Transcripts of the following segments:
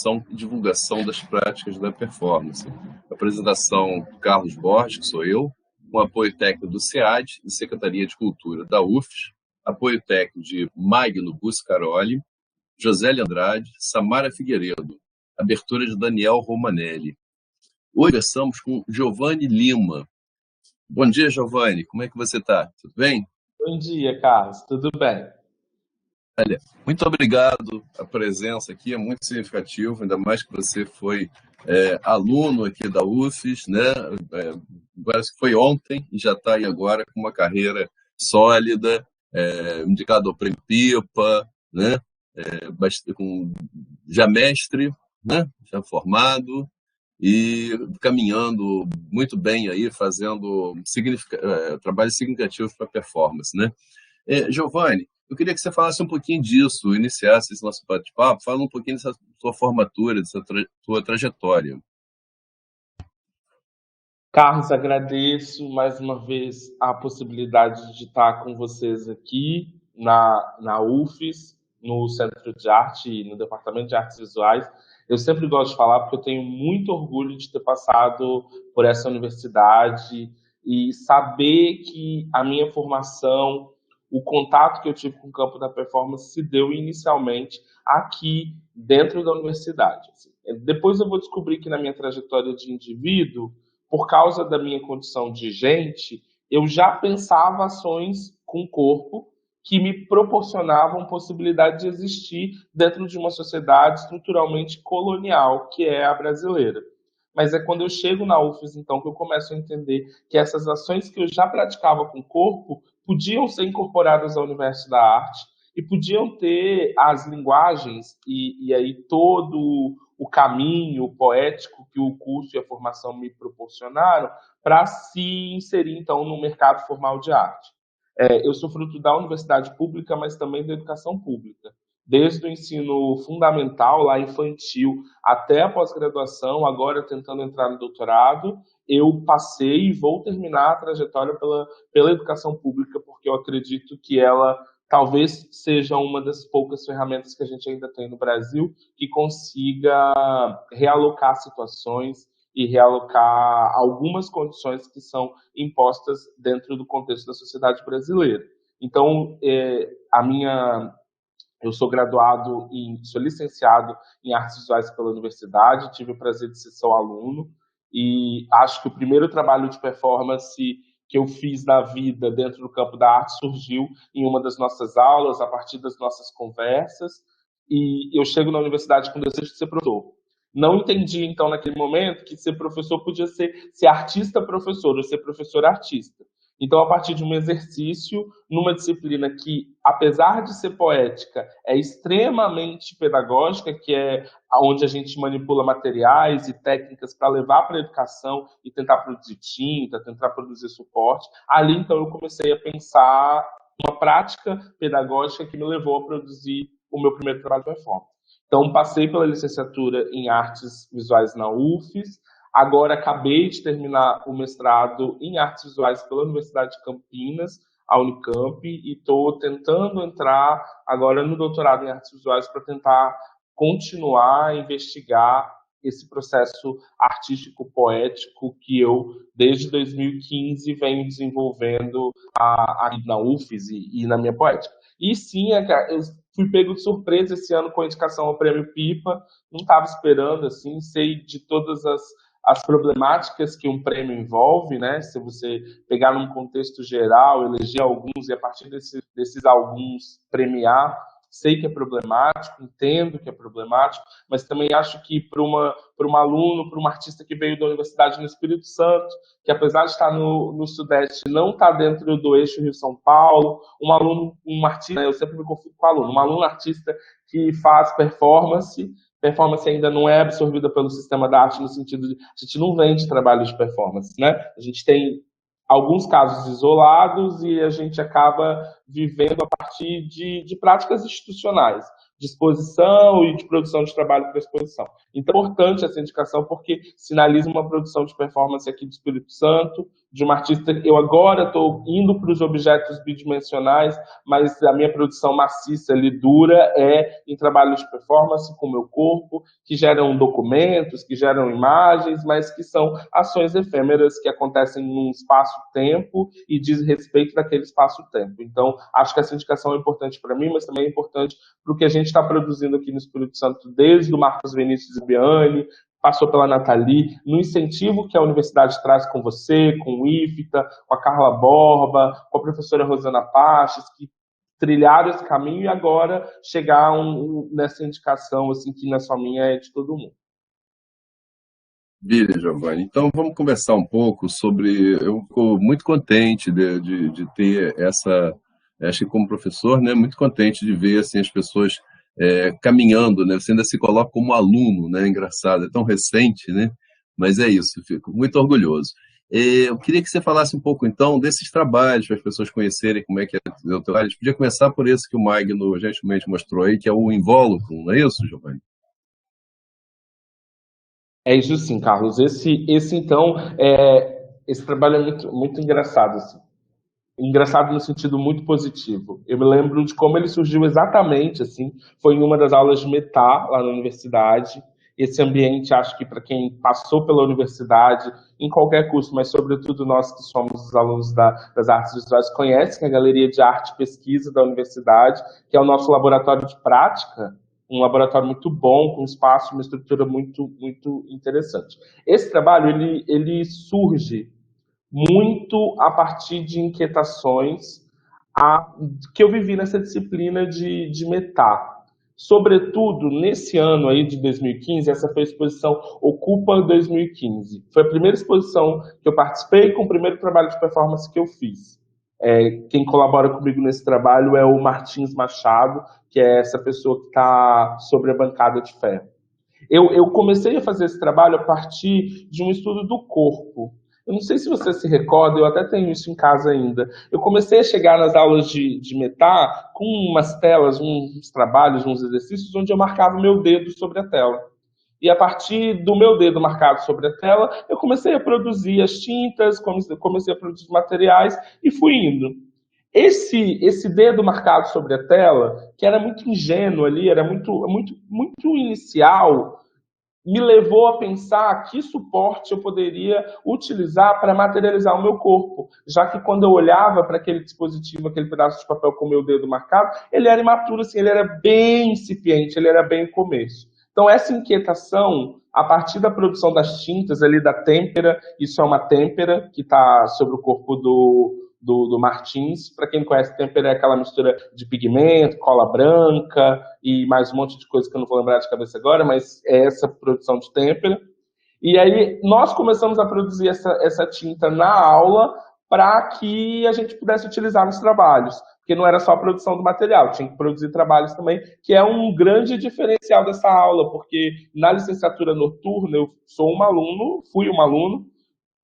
e divulgação das práticas da performance. Apresentação do Carlos Borges, que sou eu, com apoio técnico do SEAD e Secretaria de Cultura da UFES, apoio técnico de Magno Buscaroli, Josélia Andrade, Samara Figueiredo, abertura de Daniel Romanelli. Hoje conversamos com Giovanni Lima. Bom dia, Giovanni. Como é que você está? Tudo bem? Bom dia, Carlos. Tudo bem? Olha, muito obrigado. A presença aqui é muito significativa, ainda mais que você foi aluno aqui da UFES, né? Parece que foi ontem e já está aí agora com uma carreira sólida, indicado ao Prêmio Pipa, né? Já mestre, né? Já formado e caminhando muito bem aí, fazendo trabalhos significativos para a performance, né? Giovanni, eu queria que você falasse um pouquinho disso, iniciasse esse nosso bate-papo, fala um pouquinho dessa sua formatura, dessa sua trajetória. Carlos, agradeço mais uma vez a possibilidade de estar com vocês aqui na UFES, no Centro de Arte e no Departamento de Artes Visuais. Eu sempre gosto de falar porque eu tenho muito orgulho de ter passado por essa universidade e saber que a minha formação, o contato que eu tive com o campo da performance se deu inicialmente aqui dentro da universidade. Depois eu vou descobrir que na minha trajetória de indivíduo, por causa da minha condição de gente, eu já pensava ações com o corpo que me proporcionavam possibilidade de existir dentro de uma sociedade estruturalmente colonial, que é a brasileira. Mas é quando eu chego na UFES, então, que eu começo a entender que essas ações que eu já praticava com o corpo podiam ser incorporadas ao universo da arte e podiam ter as linguagens e aí todo o caminho poético que o curso e a formação me proporcionaram para se inserir, então, no mercado formal de arte. Eu sou fruto da universidade pública, mas também da educação pública. Desde o ensino fundamental, lá infantil, até a pós-graduação, agora tentando entrar no doutorado, eu passei e vou terminar a trajetória pela educação pública, porque eu acredito que ela talvez seja uma das poucas ferramentas que a gente ainda tem no Brasil que consiga realocar situações e realocar algumas condições que são impostas dentro do contexto da sociedade brasileira. Então, eu sou sou licenciado em artes visuais pela universidade, tive o prazer de ser seu aluno e acho que o primeiro trabalho de performance que eu fiz na vida dentro do campo da arte surgiu em uma das nossas aulas, a partir das nossas conversas, e eu chego na universidade com o desejo de ser professor. Não entendi, então, naquele momento, que ser professor podia ser artista-professor, ou ser professor-artista. Então, a partir de um exercício, numa disciplina que, apesar de ser poética, é extremamente pedagógica, que é onde a gente manipula materiais e técnicas para levar para a educação e tentar produzir tinta, tentar produzir suporte. Ali, então, eu comecei a pensar uma prática pedagógica que me levou a produzir o meu primeiro trabalho de performance. Então, passei pela licenciatura em artes visuais na UFES, agora acabei de terminar o mestrado em artes visuais pela Universidade de Campinas, a Unicamp, e estou tentando entrar agora no doutorado em artes visuais para tentar continuar a investigar esse processo artístico-poético que eu, desde 2015, venho desenvolvendo na UFES e na minha poética. E sim, eu fui pego de surpresa esse ano com a indicação ao Prêmio Pipa, não estava esperando, assim, sei de todas as problemáticas que um prêmio envolve, né? Se você pegar num contexto geral, eleger alguns e a partir desses alguns premiar, sei que é problemático, entendo que é problemático, mas também acho que para um aluno, para um artista que veio da universidade no Espírito Santo, que apesar de estar no Sudeste, não está dentro do eixo Rio-São Paulo, um artista, eu sempre me confundo com aluno, um aluno artista que faz performance ainda não é absorvida pelo sistema da arte no sentido de a gente não vende trabalho de performance, né? A gente tem alguns casos isolados e a gente acaba vivendo a partir de práticas institucionais, de exposição e de produção de trabalho para exposição. Então, é importante essa indicação porque sinaliza uma produção de performance aqui do Espírito Santo, de uma artista. Eu agora estou indo para os objetos bidimensionais, mas a minha produção maciça ali dura é em trabalhos de performance com o meu corpo, que geram documentos, que geram imagens, mas que são ações efêmeras que acontecem num espaço-tempo e diz respeito daquele espaço-tempo. Então, acho que essa indicação é importante para mim, mas também é importante para o que a gente está produzindo aqui no Espírito Santo, desde o Marcos Vinícius e Biani, passou pela Nathalie, no incentivo que a universidade traz com você, com o IFTA, com a Carla Borba, com a professora Rosana Paches, que trilharam esse caminho e agora chegar nessa indicação assim, que não é só minha, é de todo mundo. Maravilha, Giovanni. Então vamos conversar um pouco sobre. Eu fico muito contente de ter essa. Acho que como professor, né, muito contente de ver assim, as pessoas caminhando, né? Você ainda se coloca como aluno, né? Engraçado, é tão recente, né? Mas é isso, fico muito orgulhoso. Eu queria que você falasse um pouco, então, desses trabalhos, para as pessoas conhecerem como é que é o teu trabalho. A gente podia começar por esse que o Magno gentilmente mostrou aí, que é o Invólucro, não é isso, Giovanni? É isso sim, Carlos. Então, esse trabalho é muito, muito engraçado, assim. Engraçado no sentido muito positivo. Eu me lembro de como ele surgiu exatamente, assim, foi em uma das aulas de metá lá na universidade. Esse ambiente, acho que para quem passou pela universidade, em qualquer curso, mas sobretudo nós que somos os alunos das artes visuais, conhecem a Galeria de Arte e Pesquisa da universidade, que é o nosso laboratório de prática, um laboratório muito bom, com espaço, uma estrutura muito, muito interessante. Esse trabalho, ele surge muito a partir de inquietações que eu vivi nessa disciplina de metá. Sobretudo, nesse ano aí de 2015, essa foi a exposição Ocupa 2015. Foi a primeira exposição que eu participei com o primeiro trabalho de performance que eu fiz. Quem colabora comigo nesse trabalho é o Martins Machado, que é essa pessoa que está sobre a bancada de ferro. Eu comecei a fazer esse trabalho a partir de um estudo do corpo. Eu não sei se você se recorda, eu até tenho isso em casa ainda. Eu comecei a chegar nas aulas de metá com umas telas, uns trabalhos, uns exercícios, onde eu marcava o meu dedo sobre a tela. E a partir do meu dedo marcado sobre a tela, eu comecei a produzir as tintas, comecei a produzir materiais e fui indo. Esse dedo marcado sobre a tela, que era muito ingênuo ali, era muito, muito, muito inicial, me levou a pensar que suporte eu poderia utilizar para materializar o meu corpo, já que quando eu olhava para aquele dispositivo, aquele pedaço de papel com o meu dedo marcado, ele era imaturo, assim, ele era bem incipiente, ele era bem começo. Então essa inquietação, a partir da produção das tintas ali da têmpera, isso é uma têmpera que está sobre o corpo do Martins. Para quem não conhece, têmpera é aquela mistura de pigmento, cola branca e mais um monte de coisa que eu não vou lembrar de cabeça agora, mas é essa produção de têmpera. E aí nós começamos a produzir essa tinta na aula para que a gente pudesse utilizar nos trabalhos, porque não era só a produção do material, tinha que produzir trabalhos também, que é um grande diferencial dessa aula, porque na licenciatura noturna eu sou um aluno, fui um aluno,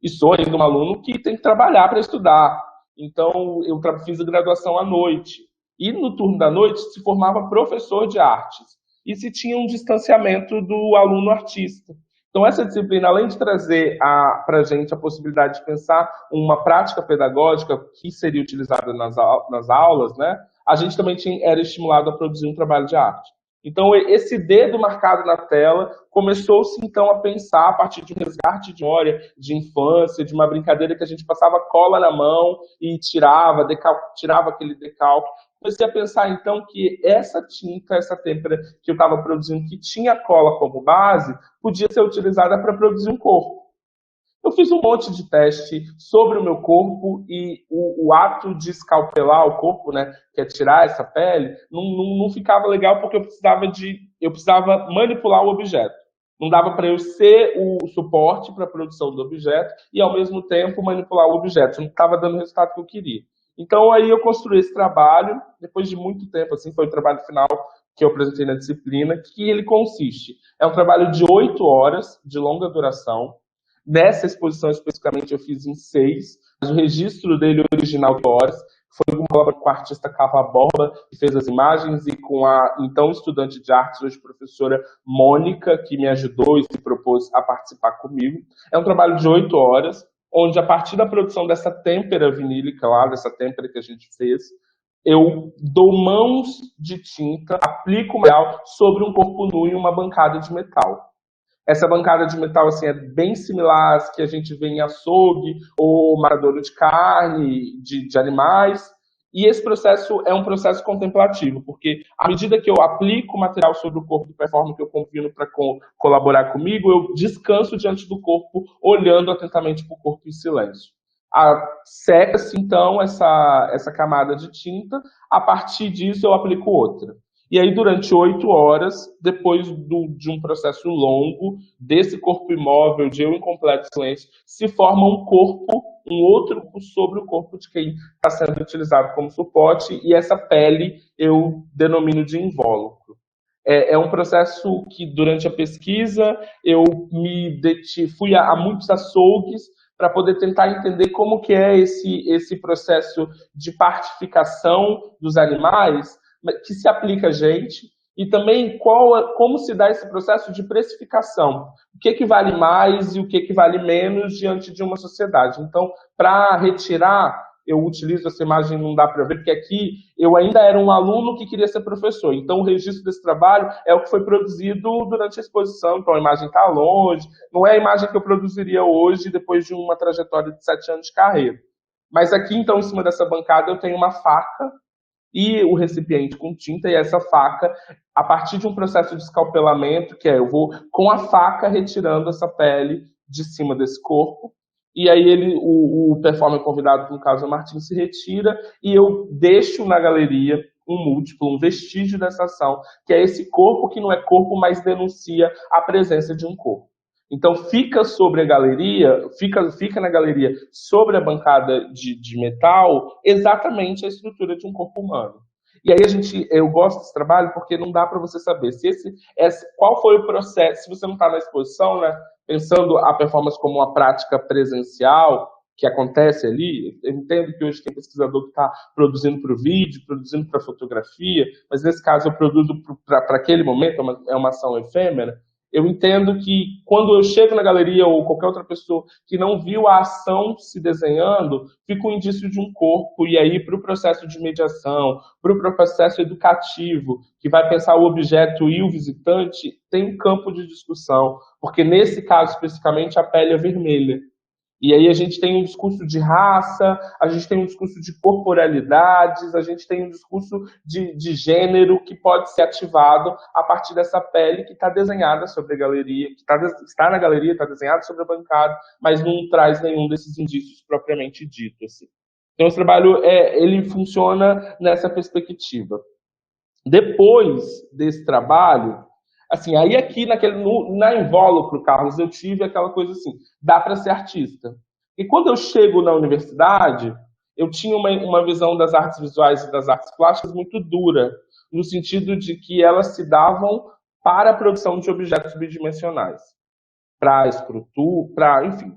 e sou ainda um aluno que tem que trabalhar para estudar. Então, eu fiz a graduação à noite. E no turno da noite se formava professor de artes. E se tinha um distanciamento do aluno artista. Então, essa disciplina, além de trazer para a gente a possibilidade de pensar uma prática pedagógica que seria utilizada nas aulas, né, a gente também era estimulado a produzir um trabalho de arte. Então, esse dedo marcado na tela começou-se, então, a pensar a partir de um resgate de memória, de infância, de uma brincadeira que a gente passava cola na mão e tirava aquele decalque. Comecei a pensar, então, que essa tinta, essa têmpera que eu estava produzindo, que tinha cola como base, podia ser utilizada para produzir um corpo. Eu fiz um monte de teste sobre o meu corpo e o ato de escalpelar o corpo, né, que é tirar essa pele, não ficava legal porque eu precisava manipular o objeto. Não dava para eu ser o suporte para a produção do objeto e, ao mesmo tempo, manipular o objeto. Não estava dando o resultado que eu queria. Então, aí eu construí esse trabalho, depois de muito tempo, assim, foi o trabalho final que eu apresentei na disciplina, que ele consiste. É um trabalho de 8 horas, de longa duração. Nessa exposição, especificamente, eu fiz em 6, mas o registro dele original de horas foi uma obra com a artista Carla Borba, que fez as imagens, e com a então estudante de artes, hoje professora Mônica, que me ajudou e se propôs a participar comigo. É um trabalho de 8 horas, onde a partir da produção dessa têmpera vinílica lá, dessa têmpera que a gente fez, eu dou mãos de tinta, aplico material sobre um corpo nu em uma bancada de metal. Essa bancada de metal assim, é bem similar às que a gente vê em açougue ou matadouro de carne, de animais. E esse processo é um processo contemplativo, porque à medida que eu aplico o material sobre o corpo do performer que eu convido para colaborar comigo, eu descanso diante do corpo, olhando atentamente para o corpo em silêncio. Seca-se, então, essa camada de tinta. A partir disso, eu aplico outra. E aí, durante 8 horas, depois de um processo longo, desse corpo imóvel, de eu em completo silêncio, se forma um corpo, um outro corpo sobre o corpo de quem está sendo utilizado como suporte, e essa pele eu denomino de invólucro. É um processo que, durante a pesquisa, eu fui a muitos açougues para poder tentar entender como que é esse processo de partificação dos animais, que se aplica a gente, e também como se dá esse processo de precificação. O que vale mais e o que vale menos diante de uma sociedade. Então, para retirar, eu utilizo essa imagem, não dá para ver, porque aqui eu ainda era um aluno que queria ser professor. Então, o registro desse trabalho é o que foi produzido durante a exposição. Então, a imagem está longe, não é a imagem que eu produziria hoje, depois de uma trajetória de 7 anos de carreira. Mas aqui, então, em cima dessa bancada, eu tenho uma faca e o recipiente com tinta, e essa faca, a partir de um processo de escalpelamento, que eu vou com a faca retirando essa pele de cima desse corpo, e aí o performer convidado, no caso o Martim, se retira, e eu deixo na galeria um múltiplo, um vestígio dessa ação, que é esse corpo que não é corpo, mas denuncia a presença de um corpo. Então fica sobre a galeria, fica na galeria sobre a bancada de metal exatamente a estrutura de um corpo humano. E aí eu gosto desse trabalho porque não dá para você saber qual foi o processo, se você não está na exposição, né, pensando a performance como uma prática presencial que acontece ali. Eu entendo que hoje tem pesquisador que está produzindo para o vídeo, produzindo para fotografia, mas nesse caso eu produzo para aquele momento, é uma ação efêmera. Eu entendo que quando eu chego na galeria ou qualquer outra pessoa que não viu a ação se desenhando, fica um indício de um corpo, e aí para o processo de mediação, para o processo educativo, que vai pensar o objeto e o visitante, tem um campo de discussão, porque nesse caso especificamente a pele é vermelha. E aí a gente tem um discurso de raça, a gente tem um discurso de corporalidades, a gente tem um discurso de gênero que pode ser ativado a partir dessa pele que está desenhada sobre a galeria, que está na galeria, está desenhada sobre a bancada, mas não traz nenhum desses indícios propriamente dito. Assim. Então esse trabalho ele funciona nessa perspectiva. Depois desse trabalho, assim, aí aqui na Invólucro, Carlos, eu tive aquela coisa assim, dá para ser artista. E quando eu chego na universidade, eu tinha uma visão das artes visuais e das artes plásticas muito dura, no sentido de que elas se davam para a produção de objetos bidimensionais. Para escultura,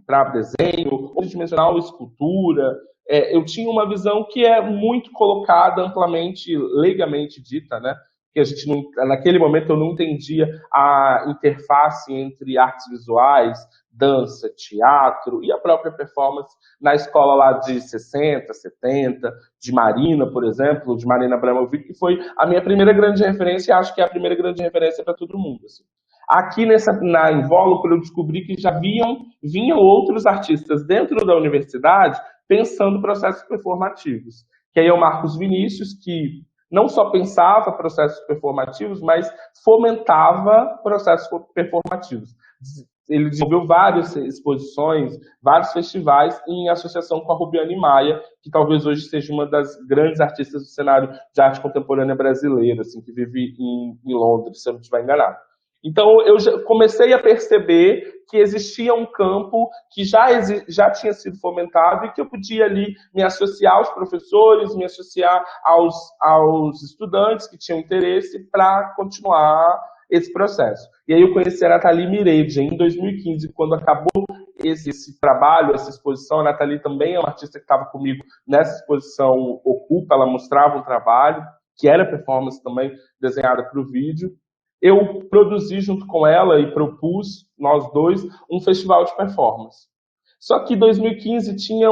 para desenho, tridimensional, escultura. Eu tinha uma visão que é muito colocada, amplamente, legalmente dita, né? Que a gente naquele momento eu não entendia a interface entre artes visuais, dança, teatro e a própria performance na escola lá de 60, 70, de Marina, por exemplo, de Marina Abramovic, que foi a minha primeira grande referência, e acho que é a primeira grande referência para todo mundo. Assim. Aqui na Invólucro eu descobri que já vinham outros artistas dentro da universidade pensando processos performativos. Que aí é o Marcos Vinícius, que não só pensava processos performativos, mas fomentava processos performativos. Ele desenvolveu várias exposições, vários festivais em associação com a Rubiane Maia, que talvez hoje seja uma das grandes artistas do cenário de arte contemporânea brasileira, assim, que vive em Londres, se eu não estiver enganado. Então, eu comecei a perceber que existia um campo que já tinha sido fomentado e que eu podia ali me associar aos professores, me associar aos estudantes que tinham interesse para continuar esse processo. E aí eu conheci a Nathalie Miredia em 2015, quando acabou esse trabalho, essa exposição. A Nathalie também é uma artista que estava comigo nessa exposição Ocupa, ela mostrava um trabalho, que era performance também, desenhada para o vídeo. Eu produzi junto com ela e propus, nós dois, um festival de performance. Só que 2015 tinha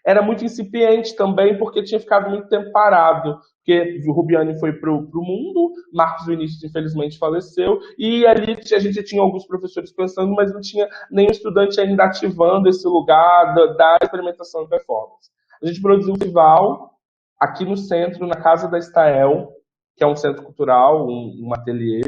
era muito incipiente também, porque tinha ficado muito tempo parado. Porque o Rubiane foi para o mundo, Marcos Vinícius, infelizmente, faleceu, e ali a gente tinha alguns professores pensando, mas não tinha nenhum estudante ainda ativando esse lugar da experimentação de performance. A gente produziu um festival aqui no centro, na Casa da Estael, que é um centro cultural, um ateliê,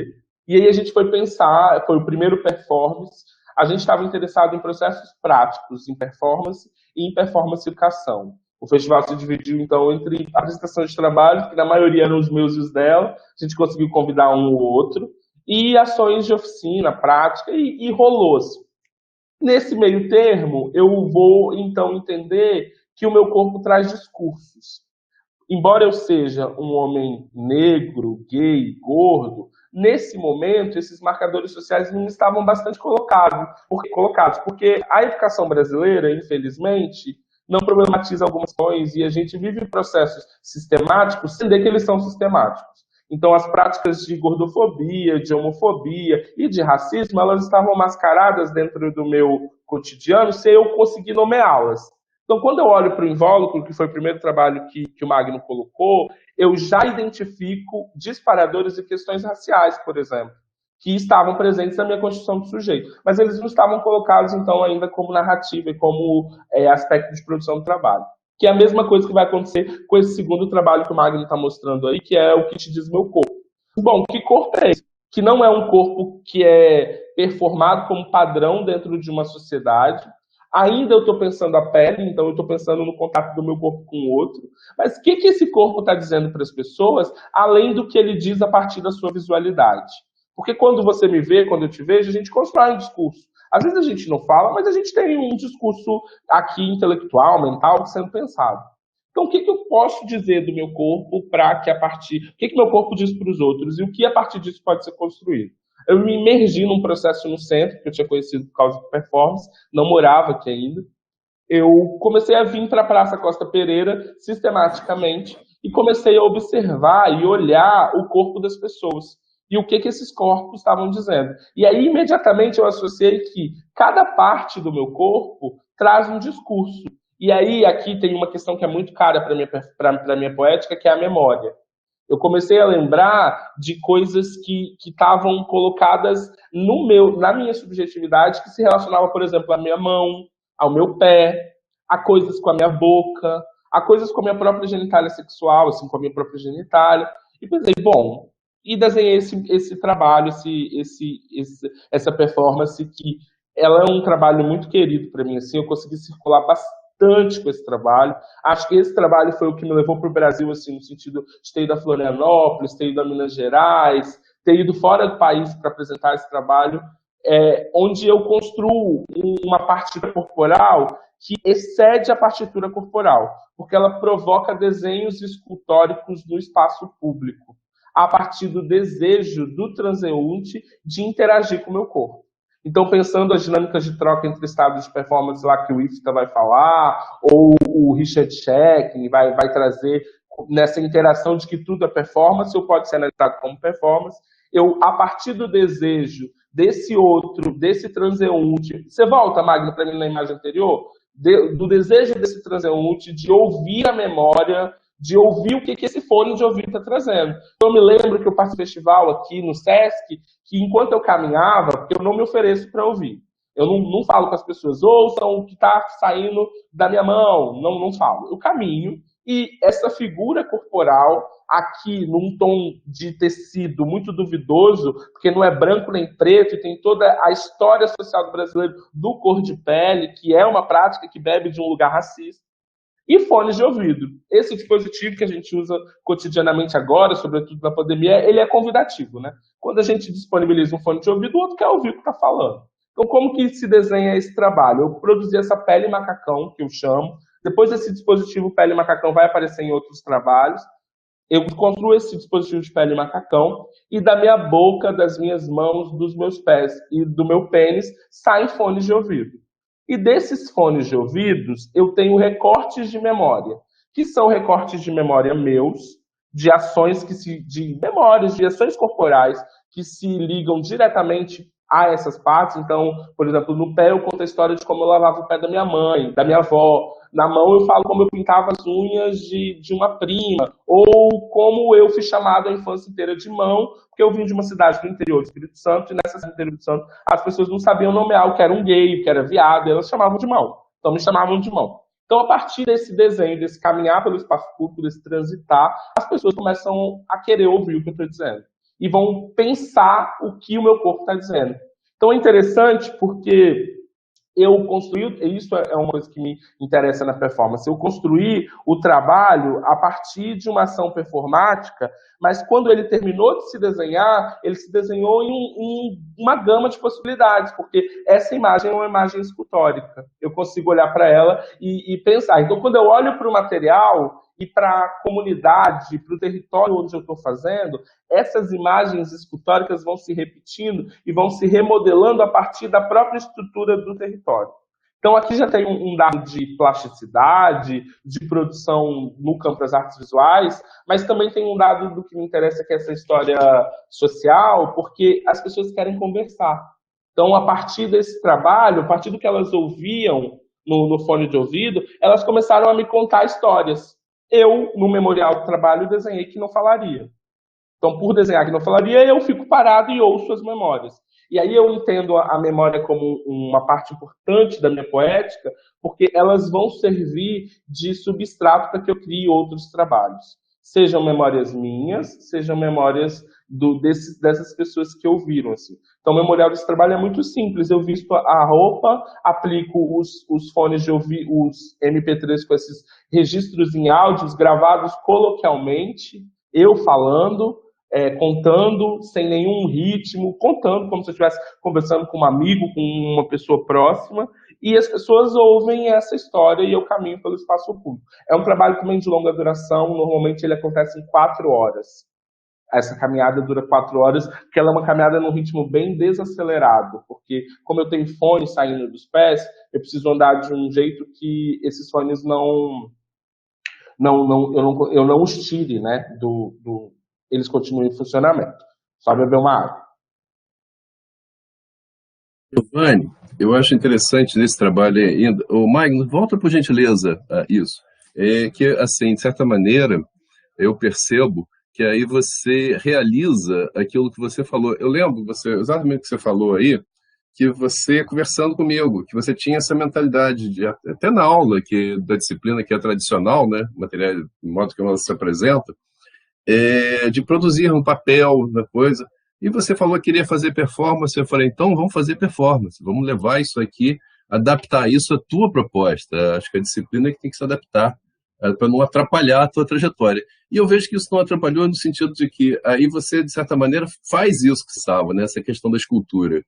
e aí a gente foi pensar, foi o primeiro performance, a gente estava interessado em processos práticos, em performance e em performance-educação. O festival se dividiu, então, entre apresentação de trabalho, que na maioria eram os meus e os dela, a gente conseguiu convidar um ou outro, e ações de oficina, prática, e rolou-se. Nesse meio termo, eu vou, então, entender que o meu corpo traz discursos. Embora eu seja um homem negro, gay, gordo, nesse momento, esses marcadores sociais não estavam bastante colocados, porque a educação brasileira, infelizmente, não problematiza algumas coisas e a gente vive processos sistemáticos sem que eles são sistemáticos. Então, as práticas de gordofobia, de homofobia e de racismo, elas estavam mascaradas dentro do meu cotidiano sem eu conseguir nomeá-las. Então, quando eu olho para o invólucro, que foi o primeiro trabalho que o Magno colocou, eu já identifico disparadores de questões raciais, por exemplo, que estavam presentes na minha construção do sujeito. Mas eles não estavam colocados, então, ainda como narrativa e como aspecto de produção do trabalho. Que é a mesma coisa que vai acontecer com esse segundo trabalho que o Magno está mostrando aí, que é o que te diz meu corpo. Bom, que corpo é esse? Que não é um corpo que é performado como padrão dentro de uma sociedade. Ainda eu estou pensando a pele, então eu estou pensando no contato do meu corpo com o outro. Mas o que esse corpo está dizendo para as pessoas, além do que ele diz a partir da sua visualidade? Porque quando você me vê, quando eu te vejo, a gente constrói um discurso. Às vezes a gente não fala, mas a gente tem um discurso aqui intelectual, mental, sendo pensado. Então, o que eu posso dizer do meu corpo para que a partir... O que meu corpo diz para os outros e o que a partir disso pode ser construído? Eu me imergi num processo no centro, que eu tinha conhecido por causa de performance, não morava aqui ainda. Eu comecei a vir para a Praça Costa Pereira sistematicamente e comecei a observar e olhar o corpo das pessoas e o que esses corpos estavam dizendo. E aí, imediatamente, eu associei que cada parte do meu corpo traz um discurso. E aí, aqui tem uma questão que é muito cara para a minha poética, que é a memória. Eu comecei a lembrar de coisas que estavam colocadas na minha subjetividade, que se relacionava, por exemplo, à minha mão, ao meu pé, a coisas com a minha boca, a coisas com a minha própria genitália sexual, assim, com a minha própria genitália. E pensei, bom, e desenhei esse trabalho, essa performance, que ela é um trabalho muito querido para mim. Assim, eu consegui circular bastante com esse trabalho. Acho que esse trabalho foi o que me levou para o Brasil, assim, no sentido de ter ido a Florianópolis, ter ido a Minas Gerais, ter ido fora do país para apresentar esse trabalho, onde eu construo uma partitura corporal que excede a partitura corporal, porque ela provoca desenhos escultóricos no espaço público, a partir do desejo do transeunte de interagir com o meu corpo. Então, pensando as dinâmicas de troca entre estados de performance lá que o IFTA vai falar, ou o Richard Scheck vai trazer nessa interação de que tudo é performance ou pode ser analisado como performance, eu, a partir do desejo desse outro, desse transeunte, você volta, Magno, para mim na imagem anterior, do desejo desse transeunte de ouvir a memória, de ouvir o que esse fone de ouvido está trazendo. Então, eu me lembro que eu participei de festival aqui no Sesc, que enquanto eu caminhava, porque eu não me ofereço para ouvir. Eu não falo com as pessoas, ouçam o que está saindo da minha mão. Não falo. Eu caminho e essa figura corporal, aqui num tom de tecido muito duvidoso, porque não é branco nem preto, e tem toda a história social do brasileiro do cor de pele, que é uma prática que bebe de um lugar racista. E fones de ouvido. Esse dispositivo que a gente usa cotidianamente agora, sobretudo na pandemia, ele é convidativo, né? Quando a gente disponibiliza um fone de ouvido, o outro quer ouvir o que está falando. Então, como que se desenha esse trabalho? Eu produzi essa pele macacão, que eu chamo. Depois esse dispositivo pele macacão vai aparecer em outros trabalhos. Eu construo esse dispositivo de pele macacão e da minha boca, das minhas mãos, dos meus pés e do meu pênis saem fones de ouvido. E desses fones de ouvidos, eu tenho recortes de memória, que são recortes de memória meus, de ações de memórias, de ações corporais que se ligam diretamente a essas partes. Então, por exemplo, no pé eu conto a história de como eu lavava o pé da minha mãe, da minha avó. Na mão eu falo como eu pintava as unhas de uma prima, ou como eu fui chamado a infância inteira de mão, porque eu vim de uma cidade do interior do Espírito Santo, e nessa cidade do interior do Espírito Santo as pessoas não sabiam nomear o que era um gay, o que era viado, e elas chamavam de mão. Então me chamavam de mão. Então, a partir desse desenho, desse caminhar pelo espaço público, desse transitar, as pessoas começam a querer ouvir o que eu estou dizendo. E vão pensar o que o meu corpo está dizendo. Então, é interessante porque eu construí, isso é uma coisa que me interessa na performance, eu construí o trabalho a partir de uma ação performática, mas quando ele terminou de se desenhar, ele se desenhou em uma gama de possibilidades, porque essa imagem é uma imagem escultórica. Eu consigo olhar para ela e pensar. Então, quando eu olho para o material e para a comunidade, para o território onde eu estou fazendo, essas imagens escultóricas vão se repetindo e vão se remodelando a partir da própria estrutura do território. Então, aqui já tem um dado de plasticidade, de produção no campo das artes visuais, mas também tem um dado do que me interessa, que é essa história social, porque as pessoas querem conversar. Então, a partir desse trabalho, a partir do que elas ouviam no fone de ouvido, elas começaram a me contar histórias. Eu, no memorial do trabalho, desenhei que não falaria. Então, por desenhar que não falaria, eu fico parado e ouço as memórias. E aí eu entendo a memória como uma parte importante da minha poética, porque elas vão servir de substrato para que eu crie outros trabalhos. Sejam memórias minhas, sejam memórias dessas pessoas que ouviram. Assim. Então, o memorial desse trabalho é muito simples. Eu visto a roupa, aplico os fones de ouvir, os MP3 com esses registros em áudios gravados coloquialmente, eu falando, contando sem nenhum ritmo, contando como se eu estivesse conversando com um amigo, com uma pessoa próxima, e as pessoas ouvem essa história e eu caminho pelo espaço público. É um trabalho também de longa duração, normalmente ele acontece em 4 horas. Essa caminhada dura 4 horas, porque ela é uma caminhada num ritmo bem desacelerado, porque como eu tenho fones saindo dos pés, eu preciso andar de um jeito que esses fones eu não os tire, né, eles continuem em funcionamento. Só beber uma água. Giovanni, eu acho interessante nesse trabalho ainda. O Magno, volta por gentileza a isso. É que, assim, de certa maneira, eu percebo que aí você realiza aquilo que você falou. Eu lembro exatamente o que você falou aí, que você, conversando comigo, que você tinha essa mentalidade, até na aula da disciplina que é tradicional, né, material, de modo que ela se apresenta, de produzir um papel na coisa. E você falou que queria fazer performance. Eu falei, então vamos fazer performance, vamos levar isso aqui, adaptar isso à tua proposta. Acho que a disciplina é que tem que se adaptar para não atrapalhar a tua trajetória. E eu vejo que isso não atrapalhou no sentido de que aí você, de certa maneira, faz isso que estava, né? Essa questão da escultura.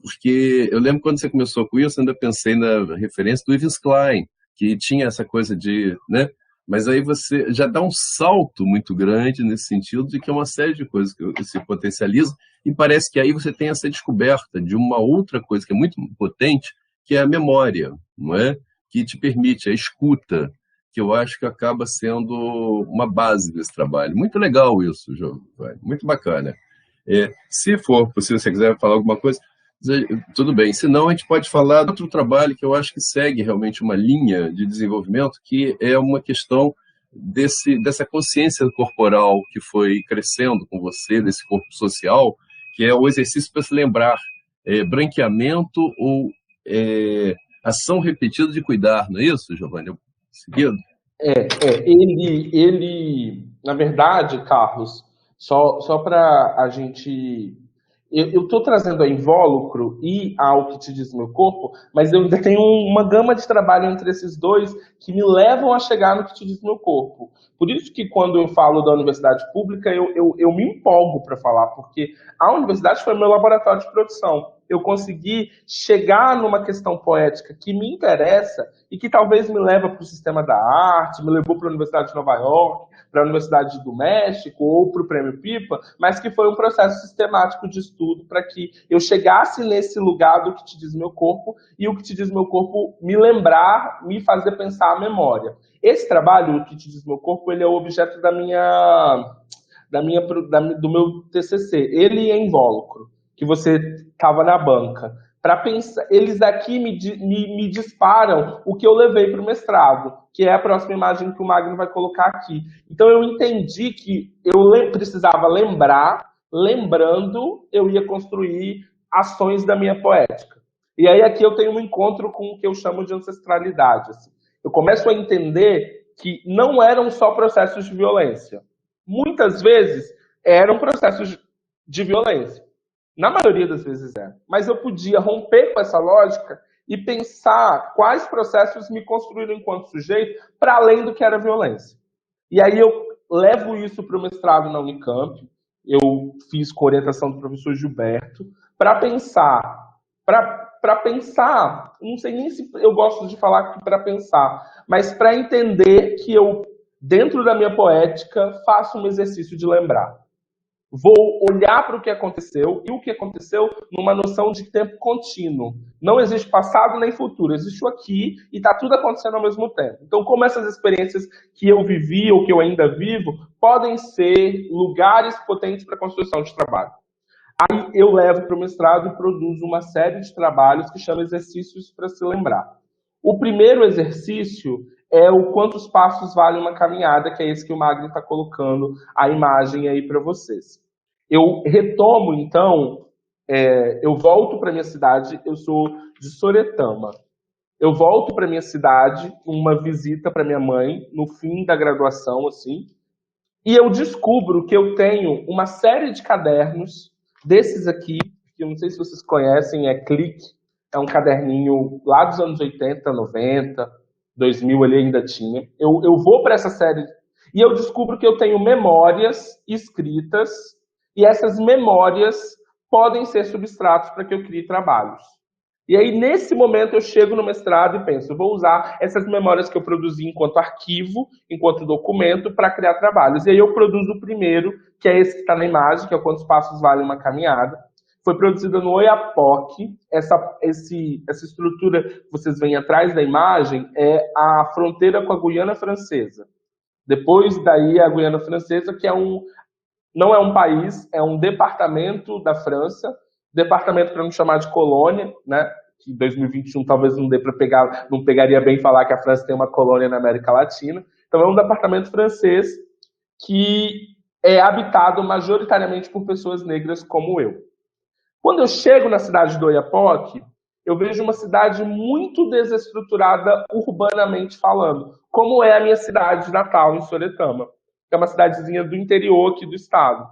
Porque eu lembro quando você começou com isso, eu ainda pensei na referência do Yves Klein, que tinha essa coisa de, né? Mas aí você já dá um salto muito grande nesse sentido de que é uma série de coisas que se potencializam e parece que aí você tem essa descoberta de uma outra coisa que é muito potente, que é a memória, não é? Que te permite a escuta, que eu acho que acaba sendo uma base desse trabalho. Muito legal isso, Giovanni, muito bacana. Se for possível, se você quiser falar alguma coisa, tudo bem. Senão, a gente pode falar de outro trabalho que eu acho que segue realmente uma linha de desenvolvimento, que é uma questão dessa consciência corporal que foi crescendo com você, desse corpo social, que é o exercício para se lembrar. Branqueamento ou ação repetida de cuidar, não é isso, Giovanni? Seguido? Ele, na verdade, Carlos, só para a gente. Eu estou trazendo a invólucro e ao que te diz meu corpo, mas eu ainda tenho uma gama de trabalho entre esses dois que me levam a chegar no que te diz meu corpo. Por isso que quando eu falo da universidade pública, eu me empolgo para falar, porque a universidade foi meu laboratório de produção. Eu consegui chegar numa questão poética que me interessa e que talvez me leva para o sistema da arte, me levou para a Universidade de Nova York, para a Universidade do México ou para o Prêmio Pipa, mas que foi um processo sistemático de estudo para que eu chegasse nesse lugar do que te diz meu corpo e o que te diz meu corpo me lembrar, me fazer pensar a memória. Esse trabalho, o que te diz meu corpo, ele é o objeto do meu TCC. Ele é invólucro. que você estava na banca. Para pensar, eles aqui me disparam o que eu levei para o mestrado, que é a próxima imagem que o Magno vai colocar aqui. Então eu entendi que eu precisava lembrar, lembrando, eu ia construir ações da minha poética. E aí aqui eu tenho um encontro com o que eu chamo de ancestralidade. Assim. Eu começo a entender que não eram só processos de violência. Muitas vezes eram processos de violência. Na maioria das vezes é. Mas eu podia romper com essa lógica e pensar quais processos me construíram enquanto sujeito para além do que era violência. E aí eu levo isso para o mestrado na Unicamp, eu fiz com orientação do professor Gilberto, para pensar, não sei nem se eu gosto de falar aqui para pensar, mas para entender que eu, dentro da minha poética, faço um exercício de lembrar. Vou olhar para o que aconteceu, e o que aconteceu numa noção de tempo contínuo. Não existe passado nem futuro, existe o aqui e está tudo acontecendo ao mesmo tempo. Então, como essas experiências que eu vivi ou que eu ainda vivo podem ser lugares potentes para a construção de trabalho. Aí eu levo para o mestrado e produzo uma série de trabalhos que chama exercícios para se lembrar. O primeiro exercício é o quantos passos vale uma caminhada, que é esse que o Magno está colocando a imagem aí para vocês. Eu retomo, então, eu volto para minha cidade, eu sou de Soretama. Eu volto para minha cidade, uma visita para minha mãe, no fim da graduação, assim, e eu descubro que eu tenho uma série de cadernos, desses aqui, que eu não sei se vocês conhecem, é Clique, é um caderninho lá dos anos 80, 90, 2000 ele ainda tinha. Eu vou para essa série e eu descubro que eu tenho memórias escritas e essas memórias podem ser substratos para que eu crie trabalhos. E aí, nesse momento, eu chego no mestrado e penso, eu vou usar essas memórias que eu produzi enquanto arquivo, enquanto documento, para criar trabalhos. E aí eu produzo o primeiro, que é esse que está na imagem, que é Quantos Passos Vale uma Caminhada. Foi produzida no Oiapoque. Essa estrutura que vocês veem atrás da imagem é a fronteira com a Guiana Francesa. Depois daí, a Guiana Francesa, que não é um país, é um departamento da França, departamento para não chamar de colônia, né? Que em 2021 talvez não dê para pegar, não pegaria bem falar que a França tem uma colônia na América Latina. Então é um departamento francês que é habitado majoritariamente por pessoas negras como eu. Quando eu chego na cidade do Oiapoque, eu vejo uma cidade muito desestruturada urbanamente falando, como é a minha cidade natal, em Soretama, que é uma cidadezinha do interior aqui do estado,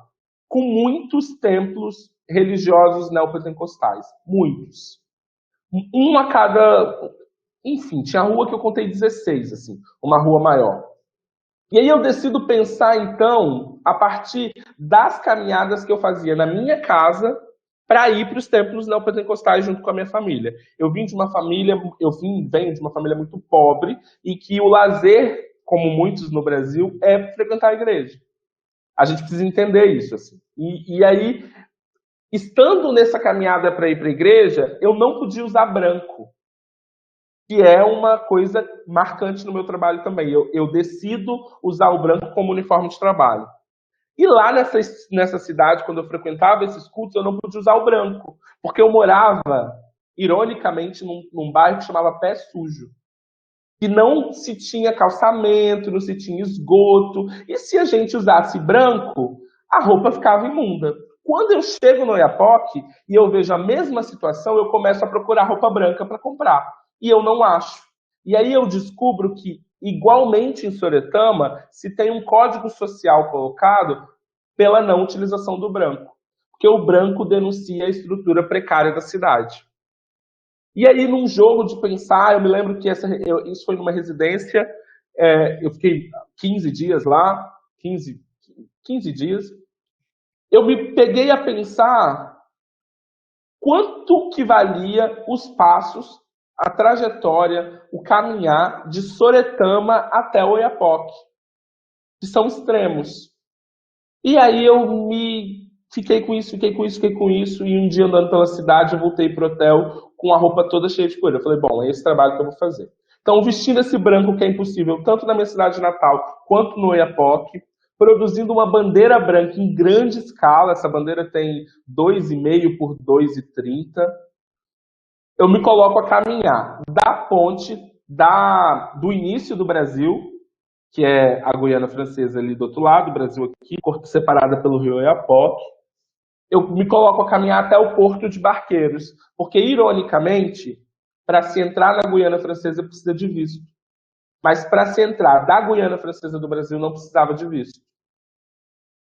com muitos templos religiosos neopentecostais. Muitos. Um a cada... Enfim, tinha rua que eu contei 16, assim, uma rua maior. E aí eu decido pensar, então, a partir das caminhadas que eu fazia na minha casa para ir para os templos neopentecostais junto com a minha família. Venho de uma família muito pobre e que o lazer, como muitos no Brasil, é frequentar a igreja. A gente precisa entender isso, assim. E aí, estando nessa caminhada para ir para a igreja, eu não podia usar branco, que é uma coisa marcante no meu trabalho também. Eu decido usar o branco como uniforme de trabalho. E lá nessa cidade, quando eu frequentava esses cultos, eu não podia usar o branco, porque eu morava, ironicamente, num bairro que chamava Pé Sujo, que não se tinha calçamento, não se tinha esgoto, e se a gente usasse branco, a roupa ficava imunda. Quando eu chego no Oiapoque e eu vejo a mesma situação, eu começo a procurar roupa branca para comprar, e eu não acho. E aí eu descubro que, igualmente em Soretama, se tem um código social colocado pela não utilização do branco, porque o branco denuncia a estrutura precária da cidade. E aí, num jogo de pensar, eu me lembro que isso foi numa residência, eu fiquei 15 dias lá, 15 dias, eu me peguei a pensar quanto que valia os passos, a trajetória, o caminhar de Soretama até Oiapoque, que são extremos. E aí eu fiquei com isso, e um dia andando pela cidade, eu voltei pro hotel com a roupa toda cheia de poeira. Eu falei, bom, é esse trabalho que eu vou fazer. Então, vestindo esse branco que é impossível, tanto na minha cidade natal, quanto no Oiapoque, produzindo uma bandeira branca em grande escala. Essa bandeira tem 2,5 por 2,30. Eu me coloco a caminhar da ponte do início do Brasil, que é a Guiana Francesa ali do outro lado, o Brasil aqui, separada pelo rio Oiapoque. Eu me coloco a caminhar até o Porto de Barqueiros, porque, ironicamente, para se entrar na Guiana Francesa precisa de visto. Mas para se entrar da Guiana Francesa do Brasil não precisava de visto.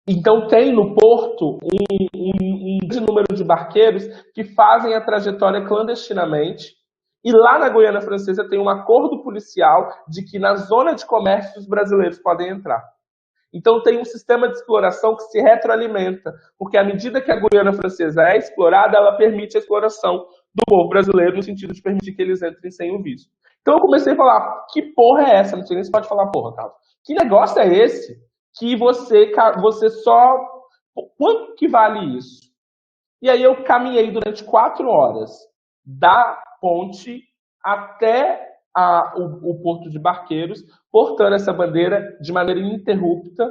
Então tem no Porto um grande número de barqueiros que fazem a trajetória clandestinamente, e lá na Guiana Francesa tem um acordo policial de que na zona de comércio os brasileiros podem entrar. Então tem um sistema de exploração que se retroalimenta, porque à medida que a Guiana Francesa é explorada, ela permite a exploração do povo brasileiro, no sentido de permitir que eles entrem sem o visto. Então eu comecei a falar, que porra é essa? Não sei nem se pode falar porra, Carlos. Que negócio é esse que você só... Quanto que vale isso? E aí eu caminhei durante 4 horas da ponte até o Porto de Barqueiros, portando essa bandeira de maneira ininterrupta,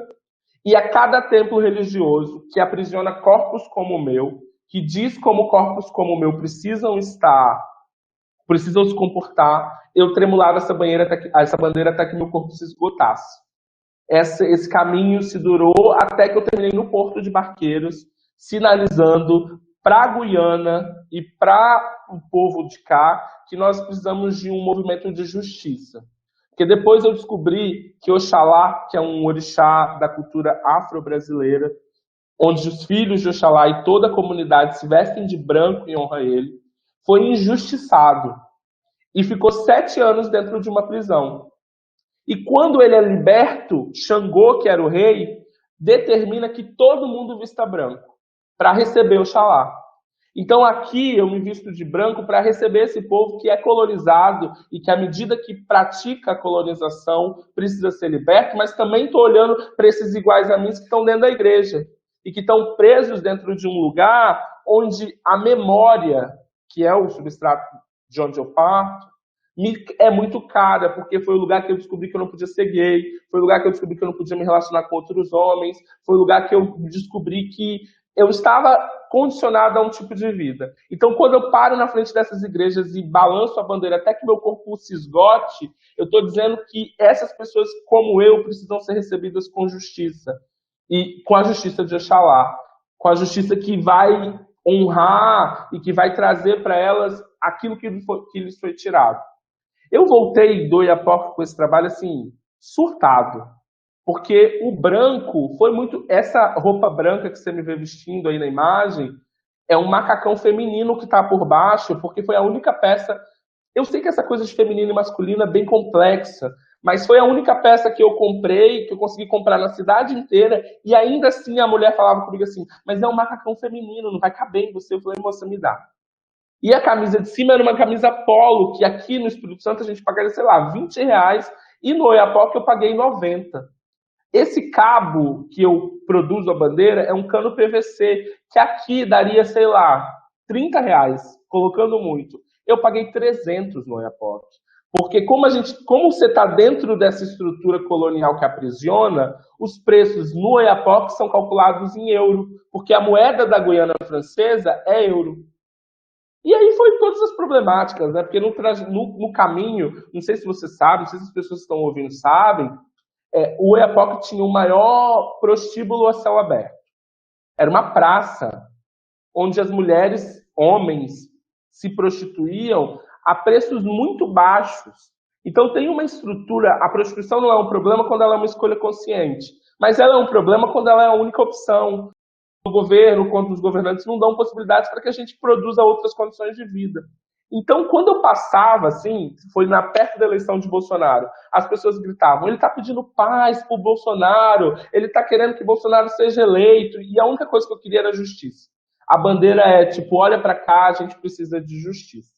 e a cada templo religioso que aprisiona corpos como o meu, que diz como corpos como o meu precisam se comportar, eu tremulava essa bandeira até que meu corpo se esgotasse. Esse caminho se durou até que eu terminei no Porto de Barqueiros, sinalizando para a Guiana e para o povo de cá que nós precisamos de um movimento de justiça. Porque depois eu descobri que Oxalá, que é um orixá da cultura afro-brasileira, onde os filhos de Oxalá e toda a comunidade se vestem de branco em honra a ele, foi injustiçado e ficou 7 anos dentro de uma prisão. E quando ele é liberto, Xangô, que era o rei, determina que todo mundo vista branco para receber Oxalá. Então aqui eu me visto de branco para receber esse povo que é colonizado e que, à medida que pratica a colonização, precisa ser liberto, mas também estou olhando para esses iguais a mim que estão dentro da igreja e que estão presos dentro de um lugar onde a memória, que é o substrato de onde eu parto, é muito cara, porque foi o lugar que eu descobri que eu não podia ser gay, foi o lugar que eu descobri que eu não podia me relacionar com outros homens, foi o lugar que eu descobri que eu estava condicionado a um tipo de vida. Então, quando eu paro na frente dessas igrejas e balanço a bandeira até que meu corpo se esgote, eu estou dizendo que essas pessoas, como eu, precisam ser recebidas com justiça. E com a justiça de Oxalá. Com a justiça que vai honrar e que vai trazer para elas aquilo que lhes foi tirado. Eu voltei do Oiapoque com esse trabalho, assim, surtado. Porque o branco foi muito... Essa roupa branca que você me vê vestindo aí na imagem é um macacão feminino que está por baixo, porque foi a única peça... Eu sei que essa coisa de feminino e masculino é bem complexa, mas foi a única peça que eu comprei, que eu consegui comprar na cidade inteira, e ainda assim a mulher falava comigo assim, mas é um macacão feminino, não vai caber em você. Eu falei, moça, me dá. E a camisa de cima era uma camisa polo, que aqui no Espírito Santo a gente pagaria, sei lá, R$20, e no Oiapoque eu paguei 90. Esse cabo que eu produzo a bandeira é um cano PVC, que aqui daria, sei lá, R$30, colocando muito. Eu paguei 300 no Oiapoque. Porque como você está dentro dessa estrutura colonial que aprisiona, os preços no Oiapoque são calculados em euro, porque a moeda da Guiana Francesa é euro. E aí foi todas as problemáticas, né? Porque no caminho, não sei se você sabe, não sei se as pessoas que estão ouvindo sabem, o Oiapoque tinha o maior prostíbulo a céu aberto. Era uma praça onde as mulheres, homens, se prostituíam a preços muito baixos. Então tem uma estrutura, a prostituição não é um problema quando ela é uma escolha consciente, mas ela é um problema quando ela é a única opção. O governo, quanto os governantes, não dão possibilidades para que a gente produza outras condições de vida. Então, quando eu passava, assim, foi perto da eleição de Bolsonaro, as pessoas gritavam, ele está pedindo paz para o Bolsonaro, ele está querendo que Bolsonaro seja eleito, e a única coisa que eu queria era justiça. A bandeira é, tipo, olha para cá, a gente precisa de justiça.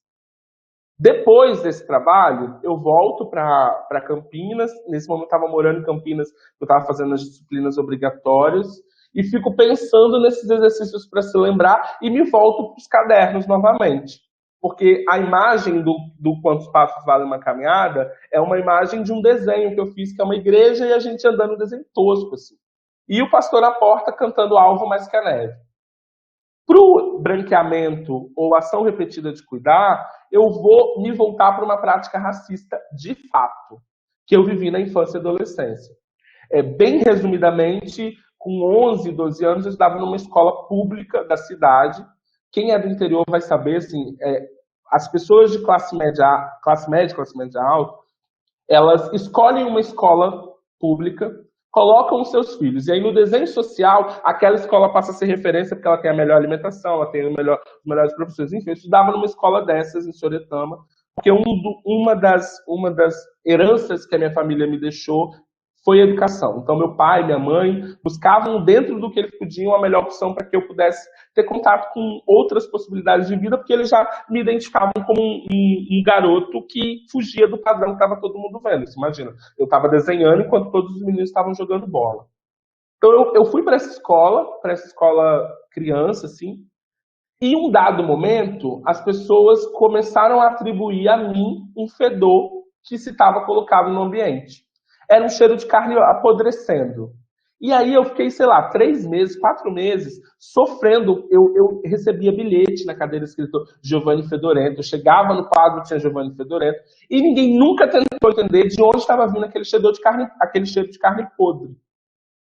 Depois desse trabalho, eu volto para Campinas, nesse momento eu estava morando em Campinas, eu estava fazendo as disciplinas obrigatórias, e fico pensando nesses exercícios para se lembrar e me volto para os cadernos novamente. Porque a imagem do Quantos Passos Vale uma Caminhada é uma imagem de um desenho que eu fiz, que é uma igreja, e a gente andando no desenho tosco, assim. e o pastor na porta cantando Alvo Mais Que a Neve. Para o branqueamento ou ação repetida de cuidar, eu vou me voltar para uma prática racista de fato, que eu vivi na infância e adolescência. Bem resumidamente, com 11, 12 anos, eu estudava numa escola pública da cidade. Quem é do interior vai saber, assim, as pessoas de classe média alta, elas escolhem uma escola pública, colocam os seus filhos. E aí, no desenho social, aquela escola passa a ser referência porque ela tem a melhor alimentação, ela tem os melhores professores. Enfim, eu estudava numa escola dessas, em Soretama, porque uma das heranças que a minha família me deixou foi a educação. Então, meu pai, minha mãe buscavam, dentro do que eles podiam, a melhor opção para que eu pudesse ter contato com outras possibilidades de vida, porque eles já me identificavam como um garoto que fugia do padrão que estava todo mundo vendo. Você imagina, eu estava desenhando enquanto todos os meninos estavam jogando bola. Então, eu fui para essa escola criança, assim, e em um dado momento, as pessoas começaram a atribuir a mim um fedor que se estava colocado no ambiente. Era um cheiro de carne apodrecendo. E aí eu fiquei, 3 meses, 4 meses, sofrendo. Eu recebia bilhete na cadeira escrito Giovanni Fedorento. Eu chegava no quadro, tinha Giovanni Fedorento. E ninguém nunca tentou entender de onde estava vindo aquele cheiro de carne podre.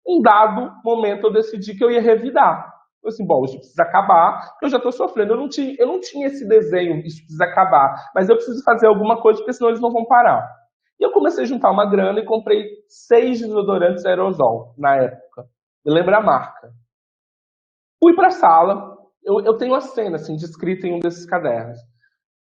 Em dado momento eu decidi que eu ia revidar. Eu assim, bom, isso precisa acabar, porque eu já estou sofrendo. Eu não tinha esse desenho, isso precisa acabar. Mas eu preciso fazer alguma coisa, porque senão eles não vão parar. E eu comecei a juntar uma grana e comprei 6 desodorantes aerosol, na época. Me lembro a marca. Fui para a sala, eu tenho a cena, assim, descrita em um desses cadernos.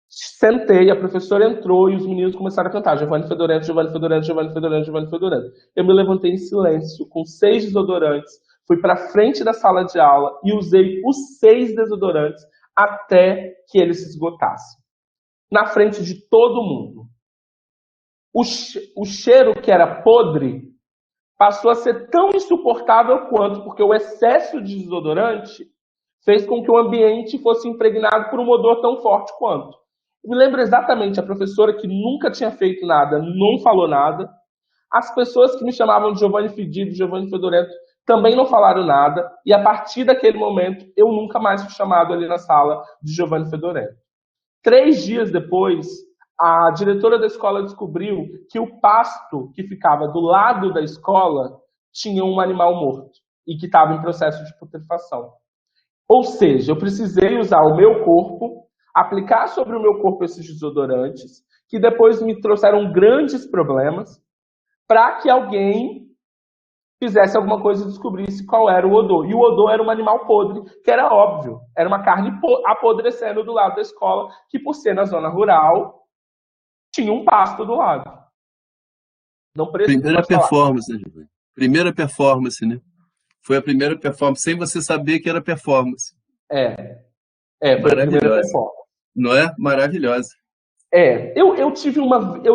Sentei, a professora entrou e os meninos começaram a cantar Giovanni Fedorento, Giovanni Fedorento, Giovanni Fedorento, Giovanni Fedorento. Eu me levantei em silêncio, com 6 desodorantes, fui para frente da sala de aula e usei os 6 desodorantes até que eles se esgotassem. Na frente de todo mundo. O cheiro que era podre passou a ser tão insuportável quanto, porque o excesso de desodorante fez com que o ambiente fosse impregnado por um odor tão forte quanto. Eu me lembro exatamente, a professora que nunca tinha feito nada, não falou nada. As pessoas que me chamavam de Giovanni Fedido, Giovanni Fedorento, também não falaram nada. E a partir daquele momento, eu nunca mais fui chamado ali na sala de Giovanni Fedorento. 3 dias depois, a diretora da escola descobriu que o pasto que ficava do lado da escola tinha um animal morto e que estava em processo de putrefação. Ou seja, eu precisei usar o meu corpo, aplicar sobre o meu corpo esses desodorantes, que depois me trouxeram grandes problemas, para que alguém fizesse alguma coisa e descobrisse qual era o odor. E o odor era um animal podre, que era óbvio. Era uma carne apodrecendo do lado da escola, que por ser na zona rural, tinha um pasto do lado. Não precisa. Primeira performance, né, Giovanni? Primeira performance, né? Foi a primeira performance, sem você saber que era performance. Foi a primeira performance. Não é? Maravilhosa. Eu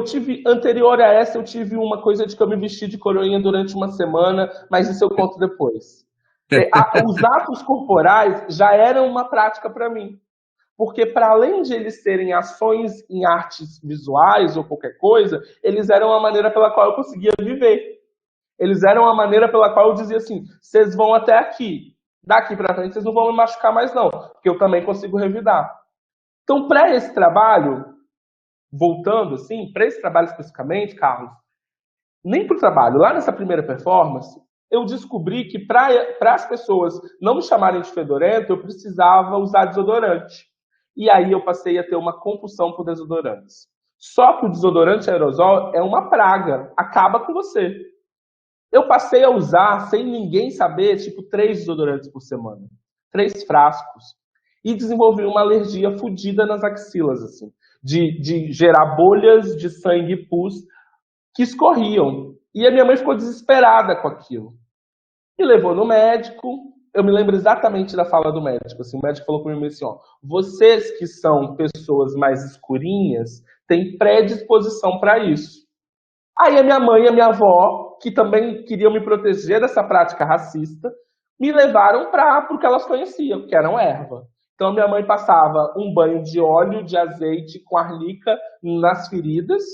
tive, anterior a essa, eu tive uma coisa de que eu me vesti de coroinha durante uma semana, mas isso eu conto depois. Os atos corporais já eram uma prática para mim. Porque, para além de eles serem ações em artes visuais ou qualquer coisa, eles eram a maneira pela qual eu conseguia viver. Eles eram a maneira pela qual eu dizia assim, vocês vão até aqui, daqui para frente vocês não vão me machucar mais não, porque eu também consigo revidar. Então, para esse trabalho, voltando assim, para esse trabalho especificamente, Carlos, nem para o trabalho, lá nessa primeira performance, eu descobri que para as pessoas não me chamarem de fedorento, eu precisava usar desodorante. E aí eu passei a ter uma compulsão por desodorantes. Só que o desodorante aerosol é uma praga, acaba com você. Eu passei a usar, sem ninguém saber, 3 desodorantes por semana. 3 frascos. E desenvolvi uma alergia fodida nas axilas, assim. De gerar bolhas de sangue e pus que escorriam. E a minha mãe ficou desesperada com aquilo. Me levou no médico. Eu me lembro exatamente da fala do médico. Assim, o médico falou comigo assim, vocês que são pessoas mais escurinhas têm predisposição para isso. Aí a minha mãe e a minha avó, que também queriam me proteger dessa prática racista, me levaram para o que elas conheciam, que eram erva. Então minha mãe passava um banho de óleo, de azeite com arnica nas feridas,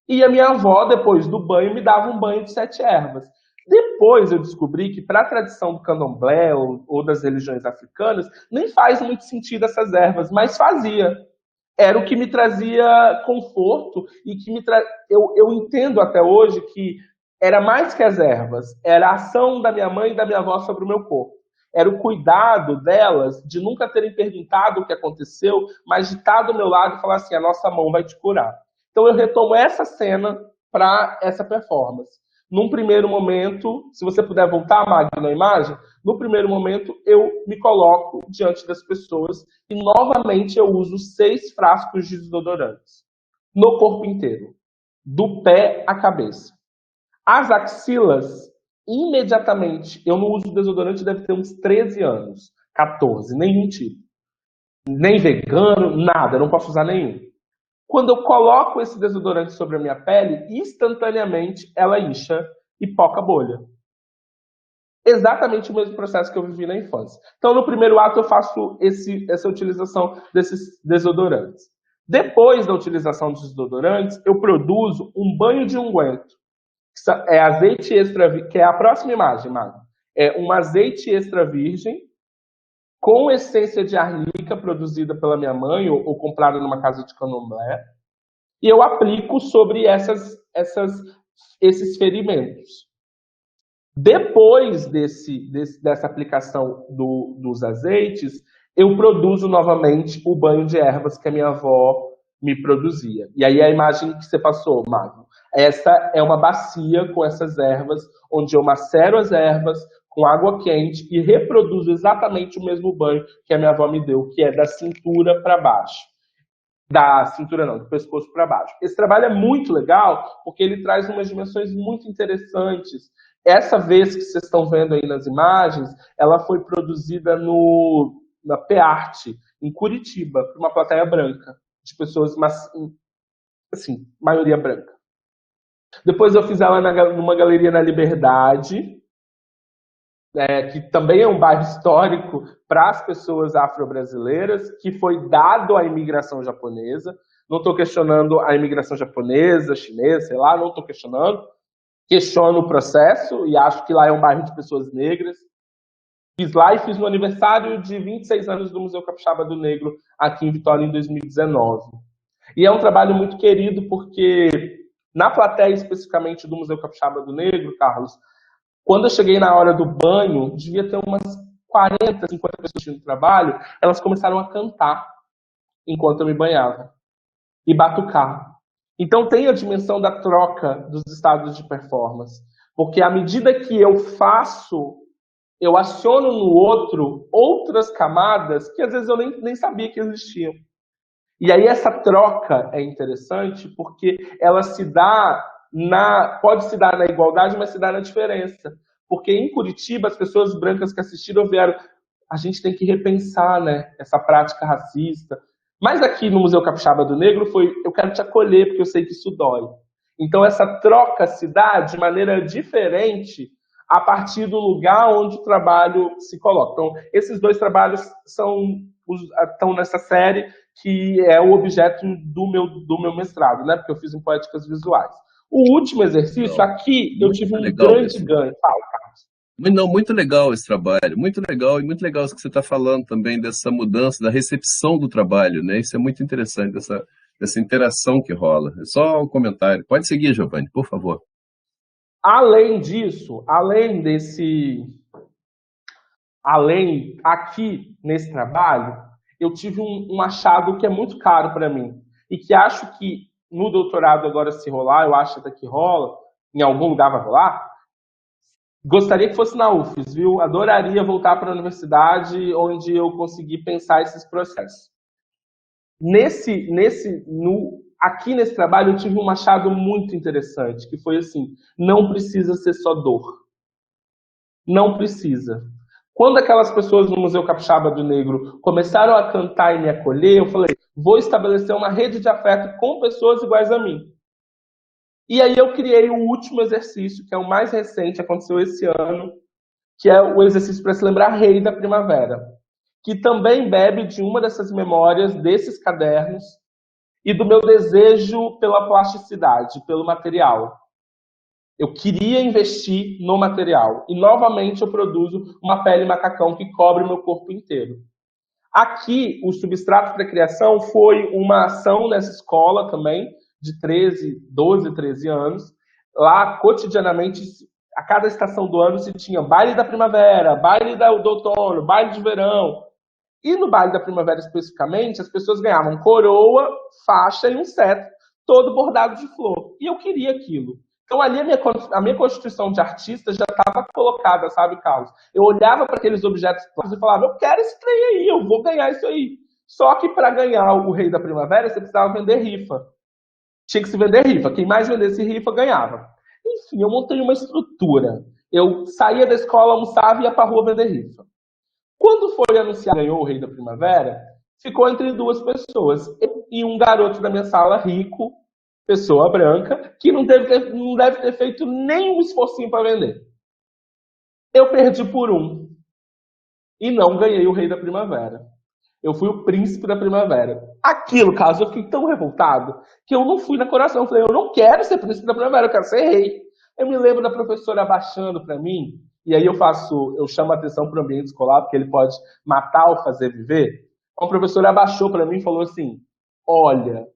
e a minha avó, depois do banho, me dava um banho de 7 ervas. Depois eu descobri que para a tradição do candomblé ou das religiões africanas, nem faz muito sentido essas ervas, mas fazia. Era o que me trazia conforto e que eu entendo até hoje que era mais que as ervas, era a ação da minha mãe e da minha avó sobre o meu corpo. Era o cuidado delas de nunca terem perguntado o que aconteceu, mas de estar do meu lado e falar assim, a nossa mão vai te curar. Então eu retomo essa cena para essa performance. Num primeiro momento, se você puder voltar, Magno, na imagem, no primeiro momento eu me coloco diante das pessoas e novamente eu uso 6 frascos de desodorantes no corpo inteiro, do pé à cabeça. As axilas, imediatamente, eu não uso desodorante, deve ter uns 13 anos, 14, nenhum tipo. Nem vegano, nada, não posso usar nenhum. Quando eu coloco esse desodorante sobre a minha pele, instantaneamente ela incha e poca bolha. Exatamente o mesmo processo que eu vivi na infância. Então, no primeiro ato, eu faço essa utilização desses desodorantes. Depois da utilização dos desodorantes, eu produzo um banho de unguento. É azeite extra virgem, que é a próxima imagem, Magno. É um azeite extra virgem com essência de arnica produzida pela minha mãe ou comprada numa casa de candomblé. E eu aplico sobre esses ferimentos. Depois dessa aplicação dos azeites, eu produzo novamente o banho de ervas que a minha avó me produzia. E aí a imagem que você passou, Magno. Essa é uma bacia com essas ervas, onde eu macero as ervas com água quente e reproduzo exatamente o mesmo banho que a minha avó me deu, que é da cintura para baixo. Da cintura não, do pescoço para baixo. Esse trabalho é muito legal, porque ele traz umas dimensões muito interessantes. Essa vez que vocês estão vendo aí nas imagens, ela foi produzida na PEARTE, em Curitiba, por uma plateia branca, de pessoas, assim, maioria branca. Depois eu fiz ela numa galeria na Liberdade, que também é um bairro histórico para as pessoas afro-brasileiras, que foi dado à imigração japonesa. Não estou questionando a imigração japonesa, chinesa, sei lá, não estou questionando. Questiono o processo e acho que lá é um bairro de pessoas negras. Fiz lá e fiz no aniversário de 26 anos do Museu Capixaba do Negro, aqui em Vitória, em 2019. E é um trabalho muito querido porque, na plateia especificamente do Museu Capixaba do Negro, Carlos, quando eu cheguei na hora do banho, devia ter umas 40, 50 pessoas no trabalho, elas começaram a cantar enquanto eu me banhava e batucar. Então tem a dimensão da troca dos estados de performance, porque à medida que eu faço, eu aciono no outro outras camadas que às vezes eu nem sabia que existiam. E aí essa troca é interessante porque ela pode se dar na igualdade, mas se dá na diferença. Porque em Curitiba, as pessoas brancas que assistiram vieram, a gente tem que repensar, né, essa prática racista. Mas aqui no Museu Capixaba do Negro foi, eu quero te acolher, porque eu sei que isso dói. Então essa troca se dá de maneira diferente a partir do lugar onde o trabalho se coloca. Então, esses 2 trabalhos estão nessa série, que é o objeto do meu mestrado, né? Porque eu fiz em poéticas visuais. O último exercício, aqui, eu tive um grande ganho. Fala, Carlos. Não, muito legal esse trabalho, muito legal, e muito legal isso que você está falando também, dessa mudança, da recepção do trabalho, né? Isso é muito interessante, dessa interação que rola. É só um comentário. Pode seguir, Giovanni, por favor. Além disso, aqui nesse trabalho, eu tive um achado que é muito caro para mim e que acho que no doutorado agora, se rolar, eu acho até que rola, em algum lugar vai rolar. Gostaria que fosse na UFES, viu? Adoraria voltar para a universidade onde eu consegui pensar esses processos. Aqui nesse trabalho eu tive um achado muito interessante, que foi assim, não precisa ser só dor. Não precisa. Quando aquelas pessoas no Museu Capixaba do Negro começaram a cantar e me acolher, eu falei, vou estabelecer uma rede de afeto com pessoas iguais a mim. E aí eu criei o último exercício, que é o mais recente, aconteceu esse ano, que é o exercício para se lembrar Rei da Primavera, que também bebe de uma dessas memórias, desses cadernos, e do meu desejo pela plasticidade, pelo material. Eu queria investir no material. E, novamente, eu produzo uma pele macacão que cobre o meu corpo inteiro. Aqui, o substrato para criação foi uma ação nessa escola também, de 12, 13 anos. Lá, cotidianamente, a cada estação do ano se tinha baile da primavera, baile do outono, baile de verão. E no baile da primavera, especificamente, as pessoas ganhavam coroa, faixa e um cetro, todo bordado de flor. E eu queria aquilo. Então, ali, a minha constituição de artista já estava colocada, sabe, Carlos? Eu olhava para aqueles objetos e falava, eu quero esse trem aí, eu vou ganhar isso aí. Só que para ganhar o Rei da Primavera, você precisava vender rifa. Tinha que se vender rifa. Quem mais vendesse rifa, ganhava. Enfim, eu montei uma estrutura. Eu saía da escola, almoçava e ia para a rua vender rifa. Quando foi anunciado que ganhou o Rei da Primavera, ficou entre duas pessoas. Eu e um garoto da minha sala, rico, pessoa branca, que não deve ter feito nenhum esforcinho para vender. Eu perdi por um. E não ganhei o Rei da Primavera. Eu fui o príncipe da primavera. Aquilo, caso eu fiquei tão revoltado que eu não fui na coração. Eu falei, eu não quero ser príncipe da primavera, eu quero ser rei. Eu me lembro da professora abaixando para mim, e aí eu chamo a atenção para o ambiente escolar, porque ele pode matar ou fazer viver. Então, a professora abaixou para mim e falou assim, olha,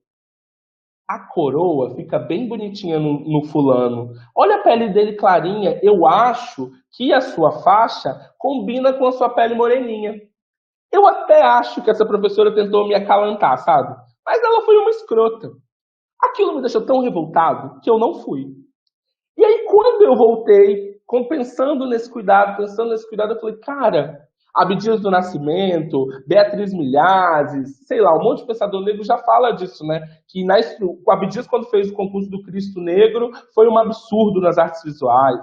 a coroa fica bem bonitinha no fulano. Olha a pele dele clarinha, eu acho que a sua faixa combina com a sua pele moreninha. Eu até acho que essa professora tentou me acalantar, sabe? Mas ela foi uma escrota. Aquilo me deixou tão revoltado que eu não fui. E aí, quando eu voltei, pensando nesse cuidado, eu falei, cara, Abdias do Nascimento, Beatriz Milhazes, sei lá, um monte de pensador negro já fala disso, né? Que o Abdias, quando fez o concurso do Cristo Negro, foi um absurdo nas artes visuais.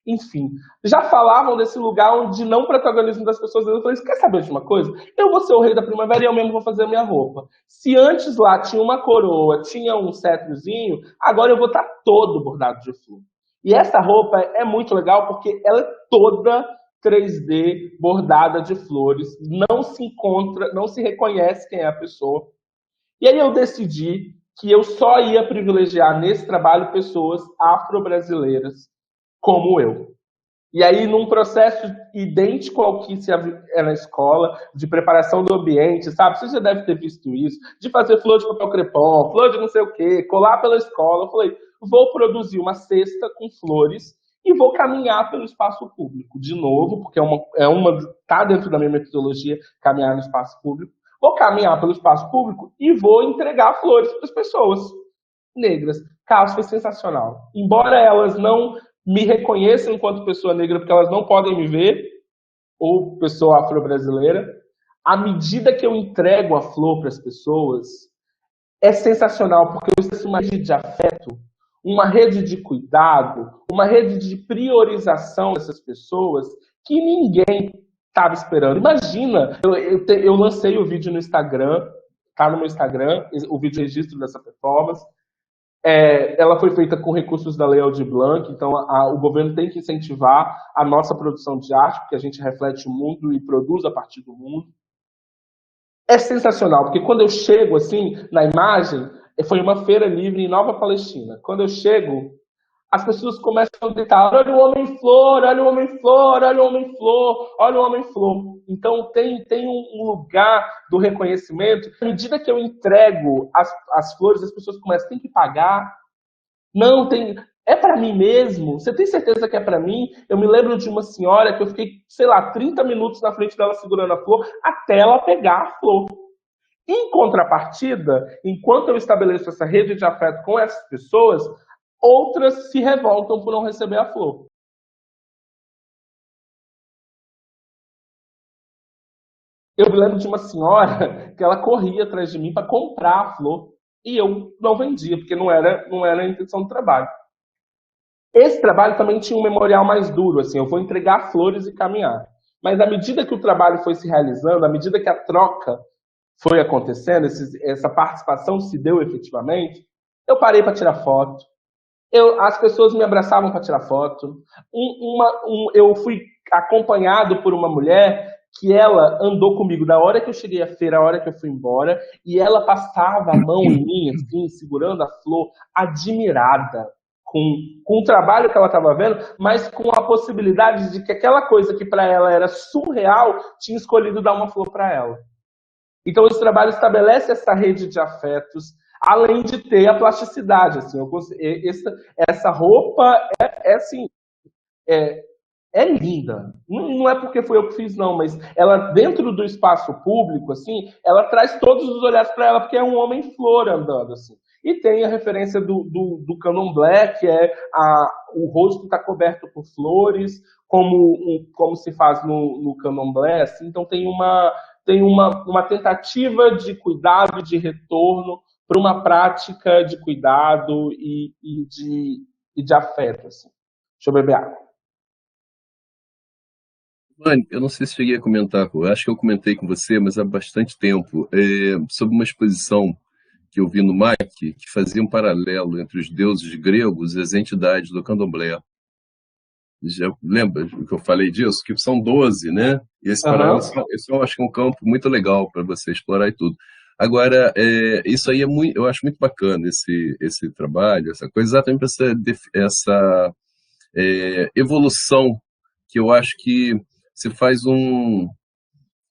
Enfim, já falavam desse lugar onde não protagonismo das pessoas. Eu falei, quer saber de uma coisa? Eu vou ser o Rei da Primavera e eu mesmo vou fazer a minha roupa. Se antes lá tinha uma coroa, tinha um cetrozinho, agora eu vou estar todo bordado de flor. E essa roupa é muito legal porque ela é toda 3D, bordada de flores. Não se encontra, não se reconhece quem é a pessoa. E aí eu decidi que eu só ia privilegiar nesse trabalho pessoas afro-brasileiras como eu. E aí, num processo idêntico ao que se é na escola, de preparação do ambiente, sabe? Você já deve ter visto isso, de fazer flor de papel crepom, flor de não sei o quê, colar pela escola. Eu falei, vou produzir uma cesta com flores e vou caminhar pelo espaço público. De novo, porque tá dentro da minha metodologia caminhar no espaço público. Vou caminhar pelo espaço público e vou entregar flores para as pessoas negras. Carlos, foi sensacional. Embora elas não me reconheçam enquanto pessoa negra, porque elas não podem me ver, ou pessoa afro-brasileira, à medida que eu entrego a flor para as pessoas, é sensacional, porque eu estou uma rede de afeto, uma rede de cuidado, uma rede de priorização dessas pessoas que ninguém estava esperando. Imagina, eu lancei o vídeo no Instagram, está no meu Instagram, o vídeo registro dessa performance. Ela foi feita com recursos da Lei Aldir Blanc, então o governo tem que incentivar a nossa produção de arte, porque a gente reflete o mundo e produz a partir do mundo. É sensacional, porque quando eu chego assim, na imagem, foi uma feira livre em Nova Palestina. Quando eu chego, as pessoas começam a gritar, olha o homem-flor, olha o homem-flor, olha o homem-flor, olha o homem-flor. Então tem um lugar do reconhecimento. À medida que eu entrego as flores, as pessoas começam, tem que pagar. Não, é para mim mesmo? Você tem certeza que é para mim? Eu me lembro de uma senhora que eu fiquei, sei lá, 30 minutos na frente dela segurando a flor até ela pegar a flor. Em contrapartida, enquanto eu estabeleço essa rede de afeto com essas pessoas, outras se revoltam por não receber a flor. Eu me lembro de uma senhora que ela corria atrás de mim para comprar a flor e eu não vendia, porque não era a intenção do trabalho. Esse trabalho também tinha um memorial mais duro, assim, eu vou entregar flores e caminhar. Mas à medida que o trabalho foi se realizando, à medida que a troca foi acontecendo, essa participação se deu efetivamente, eu parei para tirar foto. As pessoas me abraçavam para tirar foto. Eu fui acompanhado por uma mulher que ela andou comigo da hora que eu cheguei à feira, à hora que eu fui embora, e ela passava a mão em mim, assim, segurando a flor, admirada com o trabalho que ela estava vendo, mas com a possibilidade de que aquela coisa que para ela era surreal tinha escolhido dar uma flor para ela. Então, esse trabalho estabelece essa rede de afetos, além de ter a plasticidade. Assim, essa roupa assim, é linda. Não é porque foi eu que fiz, não, mas ela, dentro do espaço público, assim, ela traz todos os olhares para ela, porque é um homem-flor andando, assim. E tem a referência do candomblé, que é o rosto está coberto por flores, como se faz no candomblé, assim. Então tem uma tentativa de cuidado, de retorno para uma prática de cuidado e de afeto, assim. Deixa eu beber água. Mano, eu não sei se cheguei a comentar, eu acho que eu comentei com você, mas há bastante tempo, sobre uma exposição que eu vi no MAC, que fazia um paralelo entre os deuses gregos e as entidades do candomblé. Já lembra que eu falei disso? Que são 12, né? E esse paralelo, esse eu acho que é um campo muito legal para você explorar e tudo. Agora, isso aí eu acho muito bacana, esse trabalho, essa coisa, exatamente para essa evolução que eu acho que se faz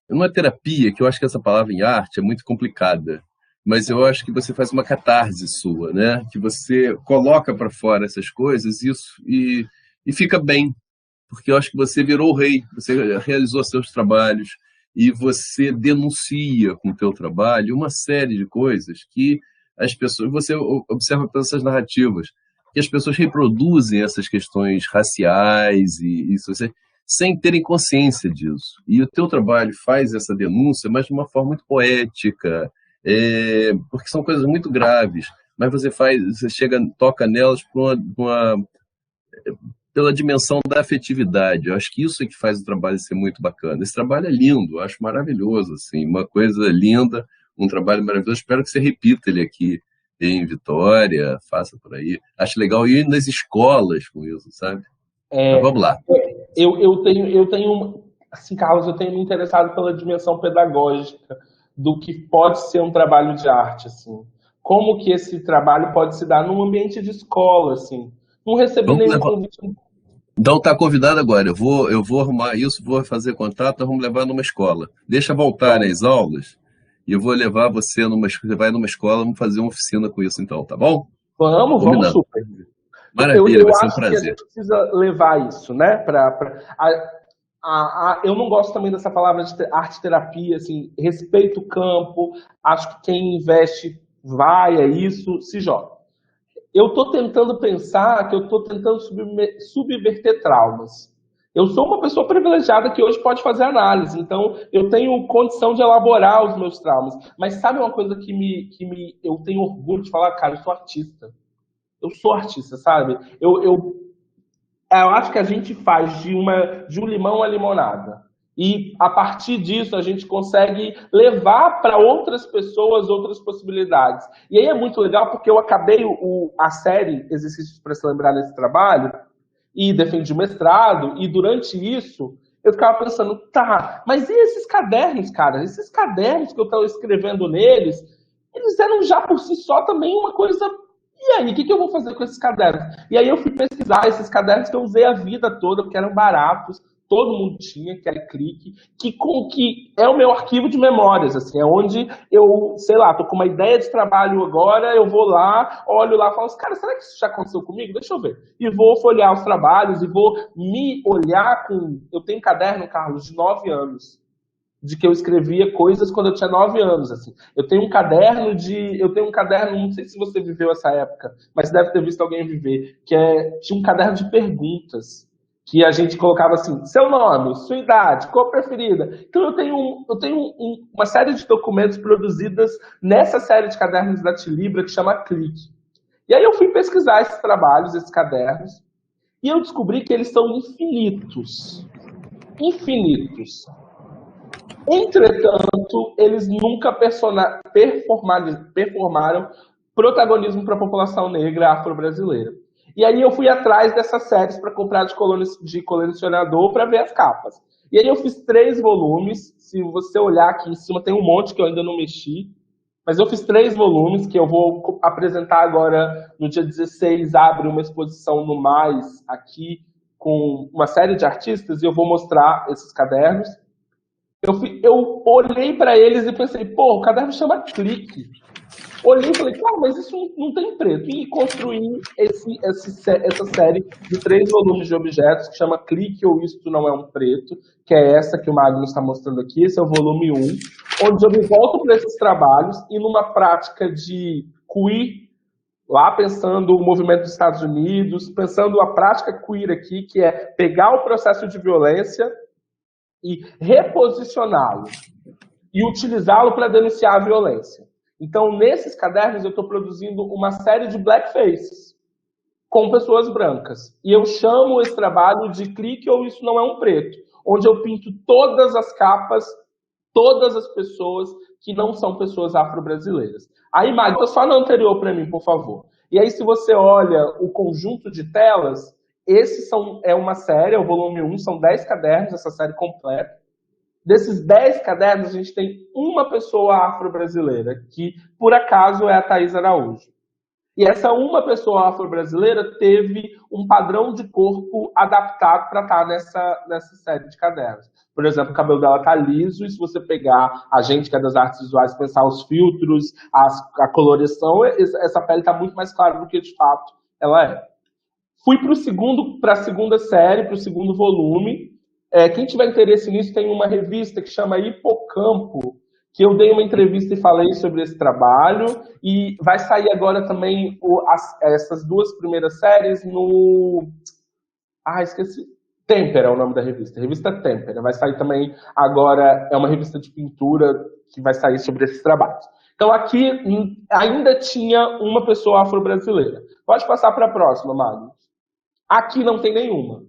uma terapia, que eu acho que essa palavra em arte é muito complicada, mas eu acho que você faz uma catarse sua, né? Que você coloca para fora essas coisas e fica bem, porque eu acho que você virou o rei, você realizou seus trabalhos e você denuncia com o teu trabalho uma série de coisas que as pessoas, você observa pelas essas narrativas, que as pessoas reproduzem essas questões raciais e isso, sem terem consciência disso. E o teu trabalho faz essa denúncia, mas de uma forma muito poética, porque são coisas muito graves, mas você toca nelas pela dimensão da afetividade. Eu acho que isso é que faz o trabalho ser muito bacana. Esse trabalho é lindo, eu acho maravilhoso, assim, uma coisa linda, um trabalho maravilhoso. Espero que você repita ele aqui em Vitória, faça por aí. Acho legal ir nas escolas com isso, sabe? Mas vamos lá. Eu tenho, assim, Carlos, eu tenho me interessado pela dimensão pedagógica do que pode ser um trabalho de arte, assim. Como que esse trabalho pode se dar num ambiente de escola, assim. Não recebi nenhum convite. Então tá convidado agora. Eu vou arrumar isso, vou fazer contato, vamos levar numa escola. Deixa voltar às aulas e eu vou levar você você vai numa escola, vamos fazer uma oficina com isso então, tá bom? Vamos super. Maravilha, vai ser um acho que a prazer. gente precisa levar isso, né? Eu não gosto também dessa palavra de arte-terapia, assim, respeito o campo, acho que quem investe vai, é isso, se joga. Eu estou tentando pensar que eu estou tentando subverter traumas. Eu sou uma pessoa privilegiada que hoje pode fazer análise, então eu tenho condição de elaborar os meus traumas. Mas sabe uma coisa eu tenho orgulho de falar, cara, eu sou artista. Eu sou artista, sabe? Eu acho que a gente faz de um limão a limonada. E a partir disso a gente consegue levar para outras pessoas outras possibilidades. E aí é muito legal porque eu acabei a série Exercícios para se lembrar desse trabalho e defendi o mestrado, e durante isso eu ficava pensando, tá, mas e esses cadernos, cara? Esses cadernos que eu estou escrevendo neles, eles eram já por si só também uma coisa. E aí, o que eu vou fazer com esses cadernos? E aí eu fui pesquisar esses cadernos que eu usei a vida toda, porque eram baratos, todo mundo tinha, que era clique, que é o meu arquivo de memórias, assim, é onde eu, sei lá, tô com uma ideia de trabalho agora, eu vou lá, olho lá e falo, cara, será que isso já aconteceu comigo? Deixa eu ver. E vou folhear os trabalhos e vou me olhar com... Eu tenho um caderno, Carlos, de 9 anos. De que eu escrevia coisas quando eu tinha 9 anos, assim. Eu tenho um caderno, não sei se você viveu essa época, mas deve ter visto alguém viver, tinha um caderno de perguntas, que a gente colocava assim, seu nome, sua idade, cor preferida. Então eu tenho uma série de documentos produzidas nessa série de cadernos da Tilibra que chama Clique. E aí eu fui pesquisar esses trabalhos, esses cadernos, e eu descobri que eles são infinitos. Infinitos. Entretanto, eles nunca performaram protagonismo para a população negra afro-brasileira. E aí eu fui atrás dessas séries para comprar de colecionador para ver as capas. E aí eu fiz 3 volumes. Se você olhar aqui em cima, tem um monte que eu ainda não mexi. Mas eu fiz 3 volumes que eu vou apresentar agora no dia 16, abre uma exposição no Mais aqui com uma série de artistas e eu vou mostrar esses cadernos. Eu olhei para eles e pensei, pô, o caderno chama Clique. Olhei e falei, cara, mas isso não tem preto. E construí essa série de 3 volumes de objetos que chama Clique ou Isto Não É um Preto, que é essa que o Magnus está mostrando aqui, esse é o volume 1, onde eu me volto para esses trabalhos e numa prática de queer, lá pensando o movimento dos Estados Unidos, pensando a prática queer aqui, que é pegar o processo de violência e reposicioná-lo e utilizá-lo para denunciar a violência. Então, nesses cadernos, eu estou produzindo uma série de blackfaces com pessoas brancas. E eu chamo esse trabalho de Clique ou Isso Não É um Preto, onde eu pinto todas as capas, todas as pessoas que não são pessoas afro-brasileiras. Aí, Magda, só na anterior para mim, por favor. E aí, se você olha o conjunto de telas, é uma série, é o volume 1, são 10 cadernos, essa série completa. Desses 10 cadernos, a gente tem uma pessoa afro-brasileira, que, por acaso, é a Thaís Araújo. E essa uma pessoa afro-brasileira teve um padrão de corpo adaptado para estar nessa série de cadernos. Por exemplo, o cabelo dela tá liso, e se você pegar a gente que é das artes visuais, pensar os filtros, a coloração, essa pele está muito mais clara do que, de fato, ela é. Fui para a segunda série, para o segundo volume. Quem tiver interesse nisso, tem uma revista que chama Hipocampo, que eu dei uma entrevista e falei sobre esse trabalho, e vai sair agora também essas 2 primeiras séries no... esqueci. Tempera é o nome da revista. Revista Tempera. Vai sair também agora, é uma revista de pintura que vai sair sobre esses trabalhos. Então aqui ainda tinha uma pessoa afro-brasileira. Pode passar para a próxima, Magno. Aqui não tem nenhuma.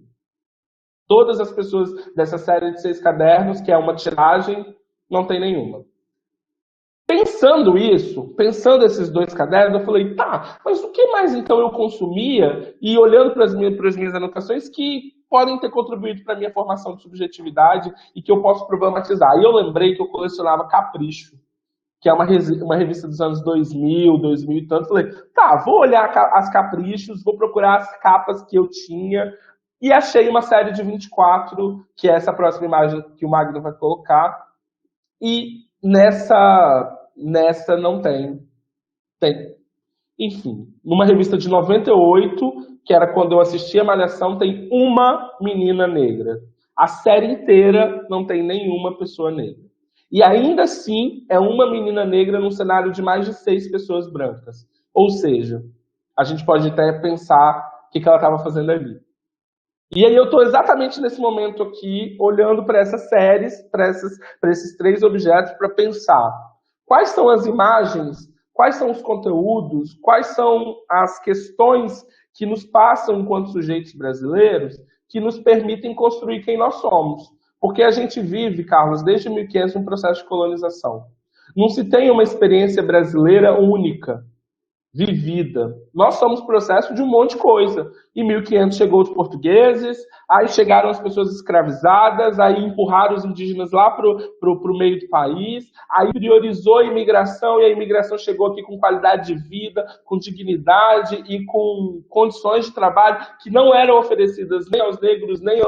Todas as pessoas dessa série de 6 cadernos, que é uma tiragem, não tem nenhuma. Pensando esses 2 cadernos, eu falei, tá, mas o que mais então eu consumia? E olhando para as minhas anotações que podem ter contribuído para a minha formação de subjetividade e que eu posso problematizar. E eu lembrei que eu colecionava Capricho, que é uma revista dos anos 2000 e tanto. Falei, tá, vou olhar as Caprichos, vou procurar as capas que eu tinha, e achei uma série de 24, que é essa próxima imagem que o Magno vai colocar, e nessa não tem. Enfim, numa revista de 98, que era quando eu assistia Malhação, tem uma menina negra. A série inteira não tem nenhuma pessoa negra. E ainda assim, é uma menina negra num cenário de mais de 6 pessoas brancas. Ou seja, a gente pode até pensar o que ela estava fazendo ali. E aí eu estou exatamente nesse momento aqui, olhando para essas séries, para esses 3 objetos, para pensar quais são as imagens, quais são os conteúdos, quais são as questões que nos passam enquanto sujeitos brasileiros, que nos permitem construir quem nós somos. Porque a gente vive, Carlos, desde 1500, um processo de colonização. Não se tem uma experiência brasileira única, vivida. Nós somos processo de um monte de coisa. Em 1500 chegou os portugueses, aí chegaram as pessoas escravizadas, aí empurraram os indígenas lá pro meio do país, aí priorizou a imigração, e a imigração chegou aqui com qualidade de vida, com dignidade e com condições de trabalho que não eram oferecidas nem aos negros, nem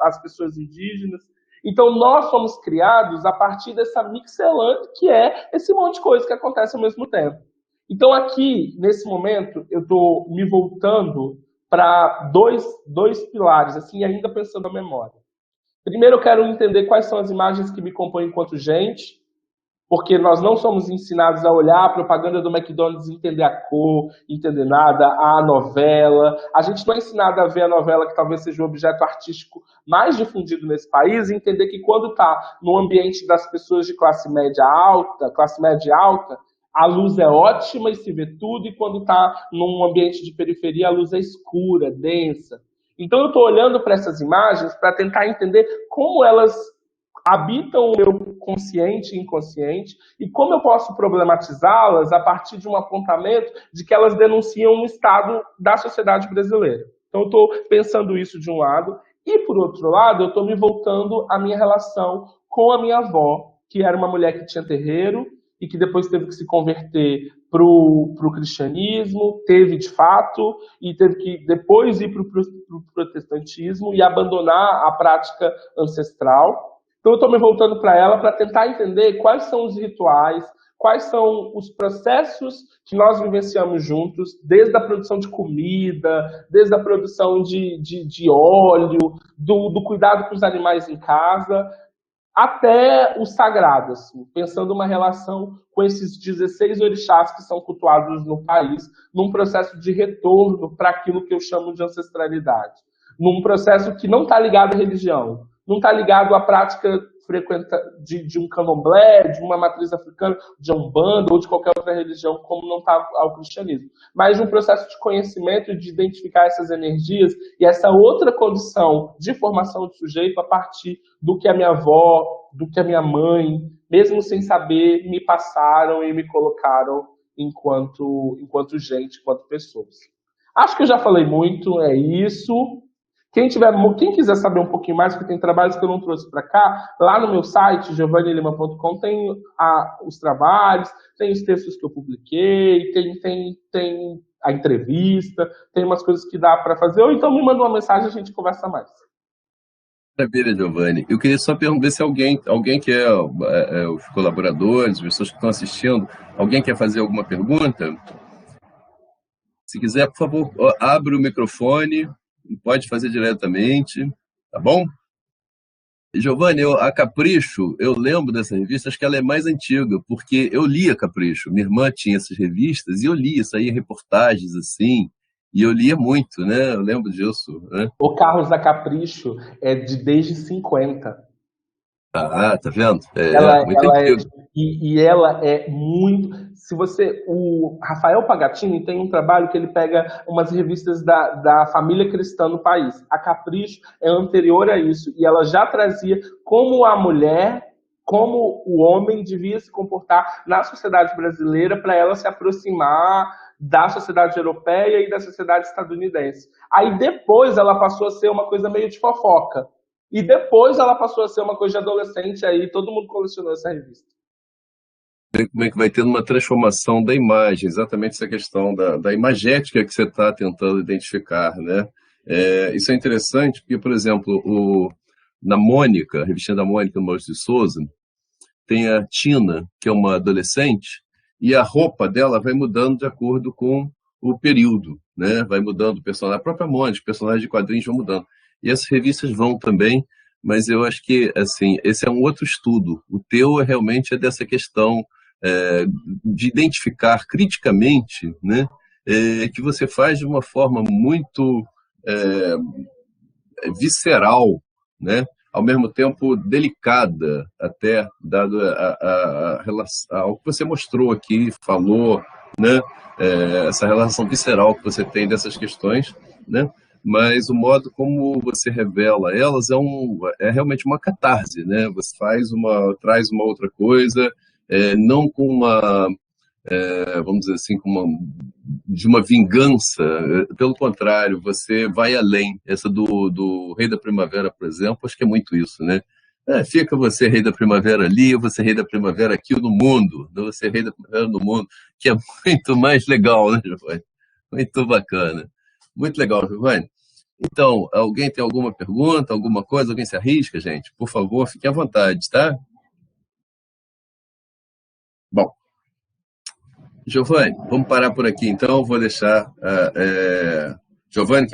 às pessoas indígenas. Então, nós somos criados a partir dessa mixelândia, que é esse monte de coisa que acontece ao mesmo tempo. Então, aqui, nesse momento, eu estou me voltando para dois pilares, assim, ainda pensando na memória. Primeiro, eu quero entender quais são as imagens que me compõem enquanto gente, porque nós não somos ensinados a olhar a propaganda do McDonald's e entender a cor, entender nada, a novela. A gente não é ensinado a ver a novela, que talvez seja o objeto artístico mais difundido nesse país, e entender que quando está no ambiente das pessoas de classe média alta, a luz é ótima e se vê tudo, e quando está num ambiente de periferia, a luz é escura, densa. Então eu estou olhando para essas imagens para tentar entender como elas habitam o meu consciente e inconsciente, e como eu posso problematizá-las a partir de um apontamento de que elas denunciam um estado da sociedade brasileira. Então eu estou pensando isso de um lado, e por outro lado eu estou me voltando à minha relação com a minha avó, que era uma mulher que tinha terreiro, e que depois teve que se converter para o cristianismo, teve de fato, e teve que depois ir para o protestantismo e abandonar a prática ancestral. Então eu estou me voltando para ela para tentar entender quais são os rituais, quais são os processos que nós vivenciamos juntos, desde a produção de comida, desde a produção de óleo, do cuidado com os animais em casa, até o sagrado, assim, pensando uma relação com esses 16 orixás que são cultuados no país, num processo de retorno para aquilo que eu chamo de ancestralidade. Num processo que não está ligado à religião, não está ligado à prática de um candomblé, de uma matriz africana, de umbanda ou de qualquer outra religião, como não está ao cristianismo. Mas um processo de conhecimento, de identificar essas energias e essa outra condição de formação de sujeito a partir do que a minha avó, do que a minha mãe, mesmo sem saber, me passaram e me colocaram enquanto gente, enquanto pessoas. Acho que eu já falei muito, é isso. Quem quiser saber um pouquinho mais, porque tem trabalhos que eu não trouxe para cá, lá no meu site, giovannilima.com, tem os trabalhos, tem os textos que eu publiquei, tem a entrevista, tem umas coisas que dá para fazer, ou então me manda uma mensagem e a gente conversa mais. Maravilha, Giovanni. Eu queria só perguntar se alguém que os colaboradores, as pessoas que estão assistindo, alguém quer fazer alguma pergunta? Se quiser, por favor, abre o microfone e pode fazer diretamente, tá bom? Giovanni, a Capricho, eu lembro dessa revista, acho que ela é mais antiga, porque eu lia Capricho. Minha irmã tinha essas revistas e eu lia, saía reportagens assim, e eu lia muito, né? Eu lembro disso, né? O Carros da Capricho é desde 50. Ah, tá vendo? Muito Ela é, antigo. e ela é muito. Se você. O Rafael Pagatini tem um trabalho que ele pega umas revistas da família cristã no país. A Capricho é anterior a isso. E ela já trazia como a mulher, como o homem devia se comportar na sociedade brasileira para ela se aproximar da sociedade europeia e da sociedade estadunidense. Aí depois ela passou a ser uma coisa meio de fofoca. E depois ela passou a ser uma coisa de adolescente, aí todo mundo colecionou essa revista. Como é que vai tendo uma transformação da imagem, exatamente essa questão da imagética que você está tentando identificar, né? Isso é interessante, porque, por exemplo, na Mônica, a revistinha da Mônica, do Maurício de Souza, tem a Tina, que é uma adolescente, e a roupa dela vai mudando de acordo com o período, né? Vai mudando o personagem, a própria Mônica, os personagens de quadrinhos vão mudando. E essas revistas vão também, mas eu acho que, assim, esse é um outro estudo. O teu realmente é dessa questão de identificar criticamente, né, que você faz de uma forma muito visceral, né, ao mesmo tempo delicada, até, dado a relação, ao que você mostrou aqui, falou, né, essa relação visceral que você tem dessas questões, né, mas o modo como você revela elas é realmente uma catarse, né? Você traz uma outra coisa, não com vamos dizer assim, de uma vingança, pelo contrário, você vai além. Essa do Rei da Primavera, por exemplo, acho que é muito isso, né? Fica você Rei da Primavera ali, você Rei da Primavera aqui no mundo, você Rei da Primavera no mundo, que é muito mais legal, né, Giovanni? Muito bacana. Muito legal, Giovanni. Então, alguém tem alguma pergunta, alguma coisa? Alguém se arrisca, gente? Por favor, fique à vontade, tá? Bom, Giovanni, vamos parar por aqui, então. Vou deixar... Giovanni,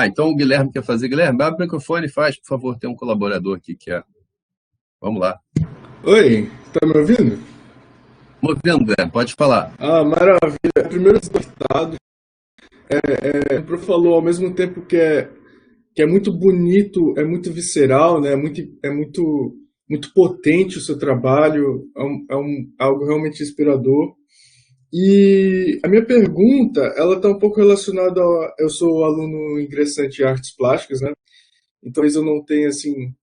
então o Guilherme quer fazer. Guilherme, abre o microfone e faz, por favor. Tem um colaborador aqui que quer. Vamos lá. Oi, tá me ouvindo? Estou ouvindo, Guilherme, pode falar. Ah, maravilha. Primeiro, despertado. O Pro falou ao mesmo tempo que é muito bonito, é muito visceral, né? Muito potente o seu trabalho, algo realmente inspirador. E a minha pergunta, ela está um pouco relacionada eu sou aluno ingressante em artes plásticas, né? Então eu não tenho assim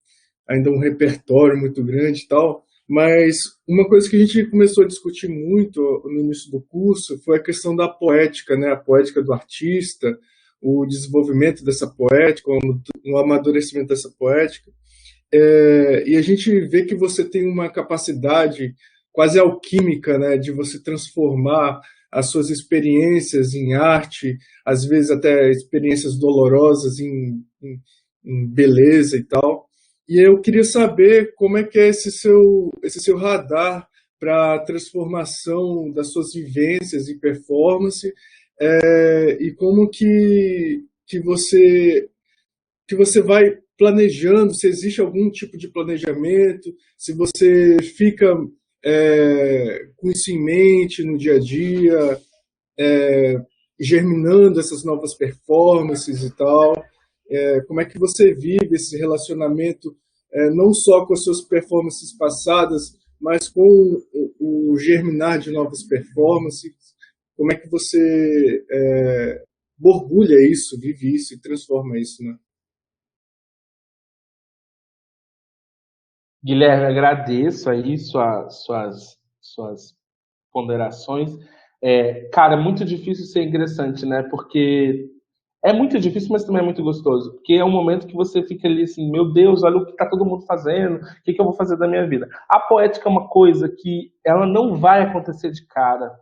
ainda um repertório muito grande e tal, mas uma coisa que a gente começou a discutir muito no início do curso foi a questão da poética, né? A poética do artista, o desenvolvimento dessa poética, o amadurecimento dessa poética. E a gente vê que você tem uma capacidade quase alquímica, né, de você transformar as suas experiências em arte, às vezes até experiências dolorosas em beleza e tal. E eu queria saber como é que é esse seu radar para a transformação das suas vivências e performance, e como que você vai planejando, se existe algum tipo de planejamento, se você fica com isso em mente no dia a dia, germinando essas novas performances e tal. Como é que você vive esse relacionamento, não só com as suas performances passadas, mas com o germinar de novas performances? Como é que você borbulha isso, vive isso e transforma isso, né? Guilherme, agradeço aí suas ponderações. Cara, é muito difícil ser ingressante, né? Porque é muito difícil, mas também é muito gostoso. Porque é um momento que você fica ali assim, meu Deus, olha o que está todo mundo fazendo, o que eu vou fazer da minha vida? A poética é uma coisa que ela não vai acontecer de cara.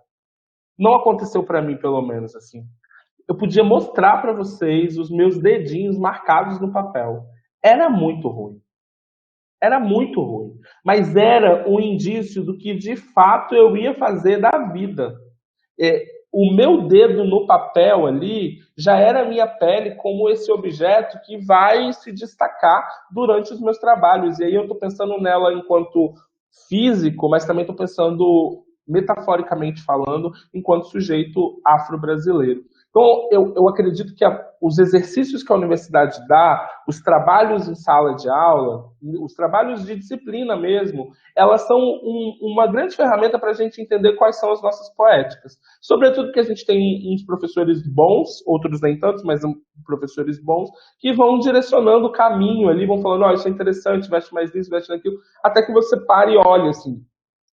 Não aconteceu para mim, pelo menos, assim. Eu podia mostrar para vocês os meus dedinhos marcados no papel. Era muito ruim. Era muito ruim. Mas era um indício do que de fato eu ia fazer da vida. O meu dedo no papel ali já era a minha pele como esse objeto que vai se destacar durante os meus trabalhos. E aí eu estou pensando nela enquanto físico, mas também estou pensando, metaforicamente falando, enquanto sujeito afro-brasileiro. Então, eu acredito que os exercícios que a universidade dá, os trabalhos em sala de aula, os trabalhos de disciplina mesmo, elas são uma grande ferramenta para a gente entender quais são as nossas poéticas. Sobretudo porque a gente tem uns professores bons, outros nem tantos, mas professores bons, que vão direcionando o caminho ali, vão falando, isso é interessante, veste mais nisso, veste naquilo, até que você pare e olhe assim,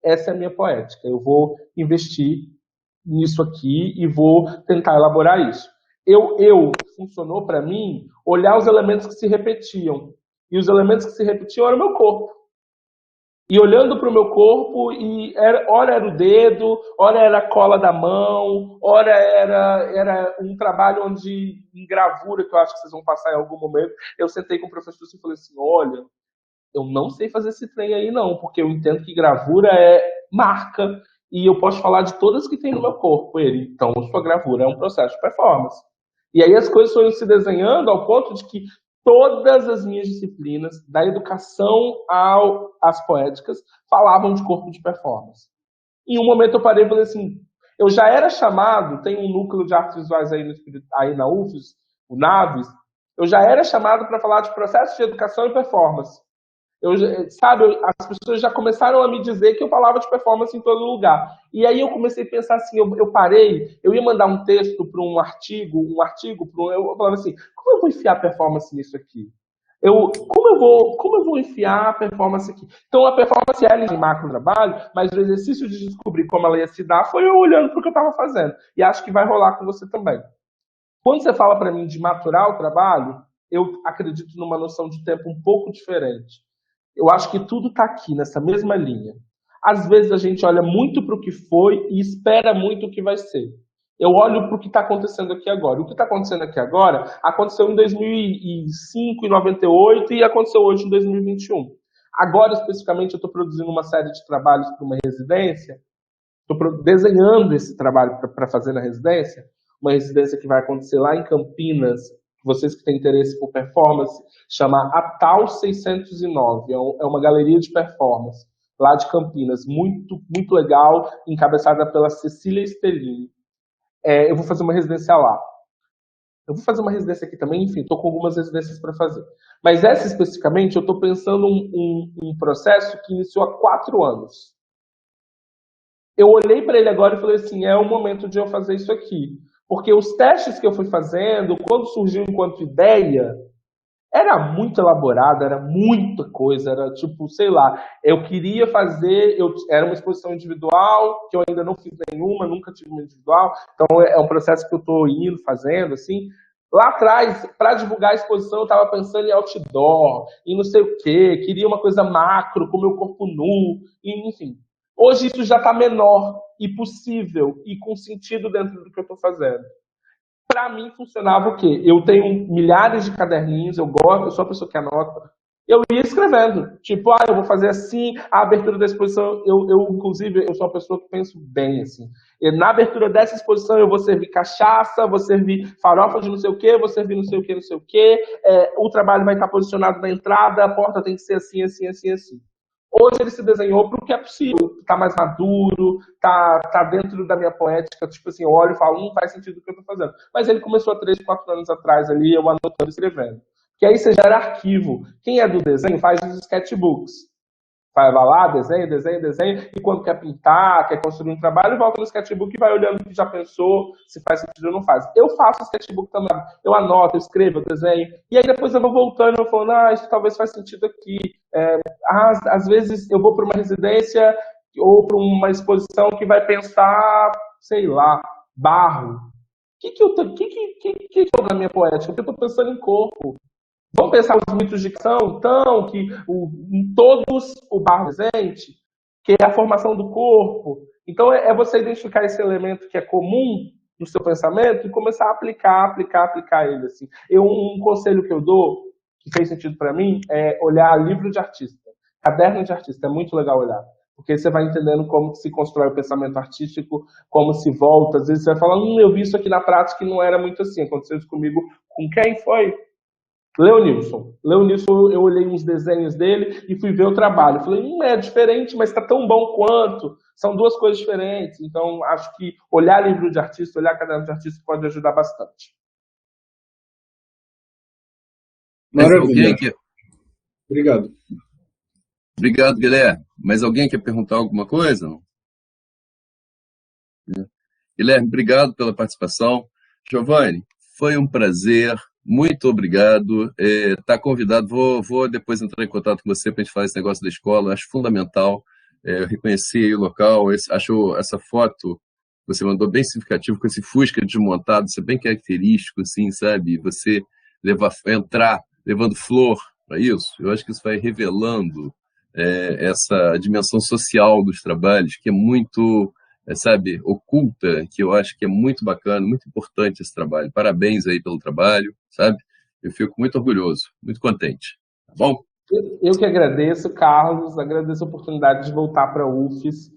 essa é a minha poética, eu vou investir nisso aqui e vou tentar elaborar isso. Funcionou para mim olhar os elementos que se repetiam. E os elementos que se repetiam era o meu corpo. E olhando para o meu corpo, ora era o dedo, ora era a cola da mão, ora era um trabalho onde, em gravura, que eu acho que vocês vão passar em algum momento, eu sentei com o professor e falei assim, olha, eu não sei fazer esse trem aí não, porque eu entendo que gravura é marca, e eu posso falar de todas que tem no meu corpo. Então, sua gravura é um processo de performance. E aí as coisas foram se desenhando ao ponto de que todas as minhas disciplinas, da educação às poéticas, falavam de corpo de performance. Em um momento eu parei e falei assim, eu já era chamado, tem um núcleo de artes visuais aí na UFES, o NAVES, eu já era chamado para falar de processo de educação e performance. As pessoas já começaram a me dizer que eu falava de performance em todo lugar. E aí eu comecei a pensar assim, eu parei, eu ia mandar um texto para um artigo, eu falava assim, como eu vou enfiar performance nisso aqui? Como eu vou enfiar a performance aqui? Então a performance era em macro trabalho, mas o exercício de descobrir como ela ia se dar foi eu olhando para o que eu estava fazendo. E acho que vai rolar com você também. Quando você fala para mim de maturar o trabalho, eu acredito numa noção de tempo um pouco diferente. Eu acho que tudo está aqui, nessa mesma linha. Às vezes a gente olha muito para o que foi e espera muito o que vai ser. Eu olho para o que está acontecendo aqui agora. O que está acontecendo aqui agora aconteceu em 2005, em 98 e aconteceu hoje em 2021. Agora, especificamente, eu estou produzindo uma série de trabalhos para uma residência. Estou desenhando esse trabalho para fazer na residência. Uma residência que vai acontecer lá em Campinas. Vocês que têm interesse por performance, chama Atal 609. É uma galeria de performance lá de Campinas. Muito, muito legal, encabeçada pela Cecília Stellini. Eu vou fazer uma residência lá. Eu vou fazer uma residência aqui também, enfim, estou com algumas residências para fazer. Mas essa especificamente, eu estou pensando um processo que iniciou há 4 anos. Eu olhei para ele agora e falei assim, é o momento de eu fazer isso aqui. Porque os testes que eu fui fazendo, quando surgiu enquanto ideia, era muito elaborado, era muita coisa, era tipo, sei lá, eu queria fazer, era uma exposição individual, que eu ainda não fiz nenhuma, nunca tive uma individual, então é um processo que eu estou indo, fazendo, assim. Lá atrás, para divulgar a exposição, eu estava pensando em outdoor, em não sei o quê, queria uma coisa macro, com meu corpo nu, e, enfim. Hoje isso já está menor e possível e com sentido dentro do que eu estou fazendo. Para mim funcionava o quê? Eu tenho milhares de caderninhos, eu gosto, eu sou a pessoa que anota. Eu ia escrevendo, tipo, eu vou fazer assim, a abertura da exposição, inclusive, eu sou uma pessoa que penso bem, assim. E na abertura dessa exposição eu vou servir cachaça, vou servir farofa de não sei o quê, vou servir não sei o quê, não sei o quê, o trabalho vai estar posicionado na entrada, a porta tem que ser assim, assim, assim, assim. Hoje ele se desenhou para o que é possível, está mais maduro, tá dentro da minha poética, tipo assim, eu olho e falo, não faz sentido o que eu estou fazendo. Mas ele começou há 3, 4 anos atrás ali, eu anotando e escrevendo. Que aí você gera arquivo. Quem é do desenho faz os sketchbooks. Vai lá, desenha, e quando quer pintar, quer construir um trabalho, volta no sketchbook e vai olhando o que já pensou, se faz sentido ou não faz. Eu faço sketchbook também, eu anoto, eu escrevo, eu desenho, e aí depois eu vou voltando e eu falo, isso talvez faz sentido aqui. Às vezes eu vou para uma residência ou para uma exposição que vai pensar, sei lá, barro. O que eu na minha poética? Porque eu estou pensando em corpo. Vamos pensar os mitos de ficção, então, que em todos o barro presente, que é a formação do corpo. Então, é você identificar esse elemento que é comum no seu pensamento e começar a aplicar ele. Assim. Um conselho que eu dou, que fez sentido para mim, é olhar livro de artista, caderno de artista. É muito legal olhar. Porque você vai entendendo como se constrói o pensamento artístico, como se volta. Às vezes você vai falar, eu vi isso aqui na prática e não era muito assim. Aconteceu isso comigo. Com quem foi? Leonilson, eu olhei uns desenhos dele e fui ver o trabalho. Falei, é diferente, mas está tão bom quanto. São duas coisas diferentes. Então, acho que olhar livro de artista, olhar caderno de artista pode ajudar bastante. Maravilha. Obrigado. Obrigado, Guilherme. Mas alguém quer perguntar alguma coisa? Guilherme, obrigado pela participação. Giovanni, foi um prazer. Muito obrigado. Está convidado. Vou depois entrar em contato com você para a gente falar esse negócio da escola. Acho fundamental. Eu reconheci o local. Acho essa foto que você mandou bem significativa, com esse Fusca desmontado. Isso é bem característico, assim, sabe? Você entrar levando flor para isso. Eu acho que isso vai revelando essa dimensão social dos trabalhos, que é muito, oculta, que eu acho que é muito bacana, muito importante esse trabalho. Parabéns aí pelo trabalho, sabe? Eu fico muito orgulhoso, muito contente. Tá bom? Eu que agradeço, Carlos, agradeço a oportunidade de voltar para a UFES,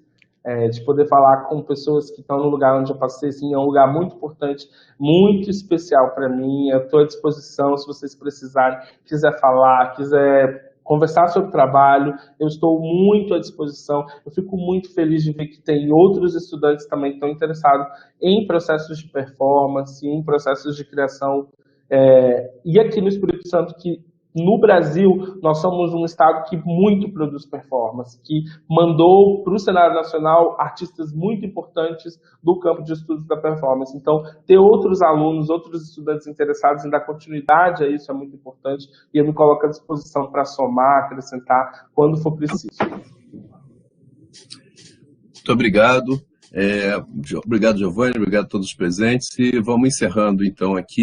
de poder falar com pessoas que estão no lugar onde eu passei, assim, é um lugar muito importante, muito especial para mim. Eu estou à disposição, se vocês precisarem, quiser falar, quiser conversar sobre o trabalho, eu estou muito à disposição. Eu fico muito feliz de ver que tem outros estudantes também que estão interessados em processos de performance, em processos de criação. E aqui no Espírito Santo, que no Brasil, nós somos um estado que muito produz performance, que mandou para o cenário nacional artistas muito importantes do campo de estudos da performance. Então, ter outros alunos, outros estudantes interessados em dar continuidade a isso é muito importante e eu me coloco à disposição para somar, acrescentar, quando for preciso. Muito obrigado. Obrigado, Giovanni, obrigado a todos os presentes. E vamos encerrando, então, aqui.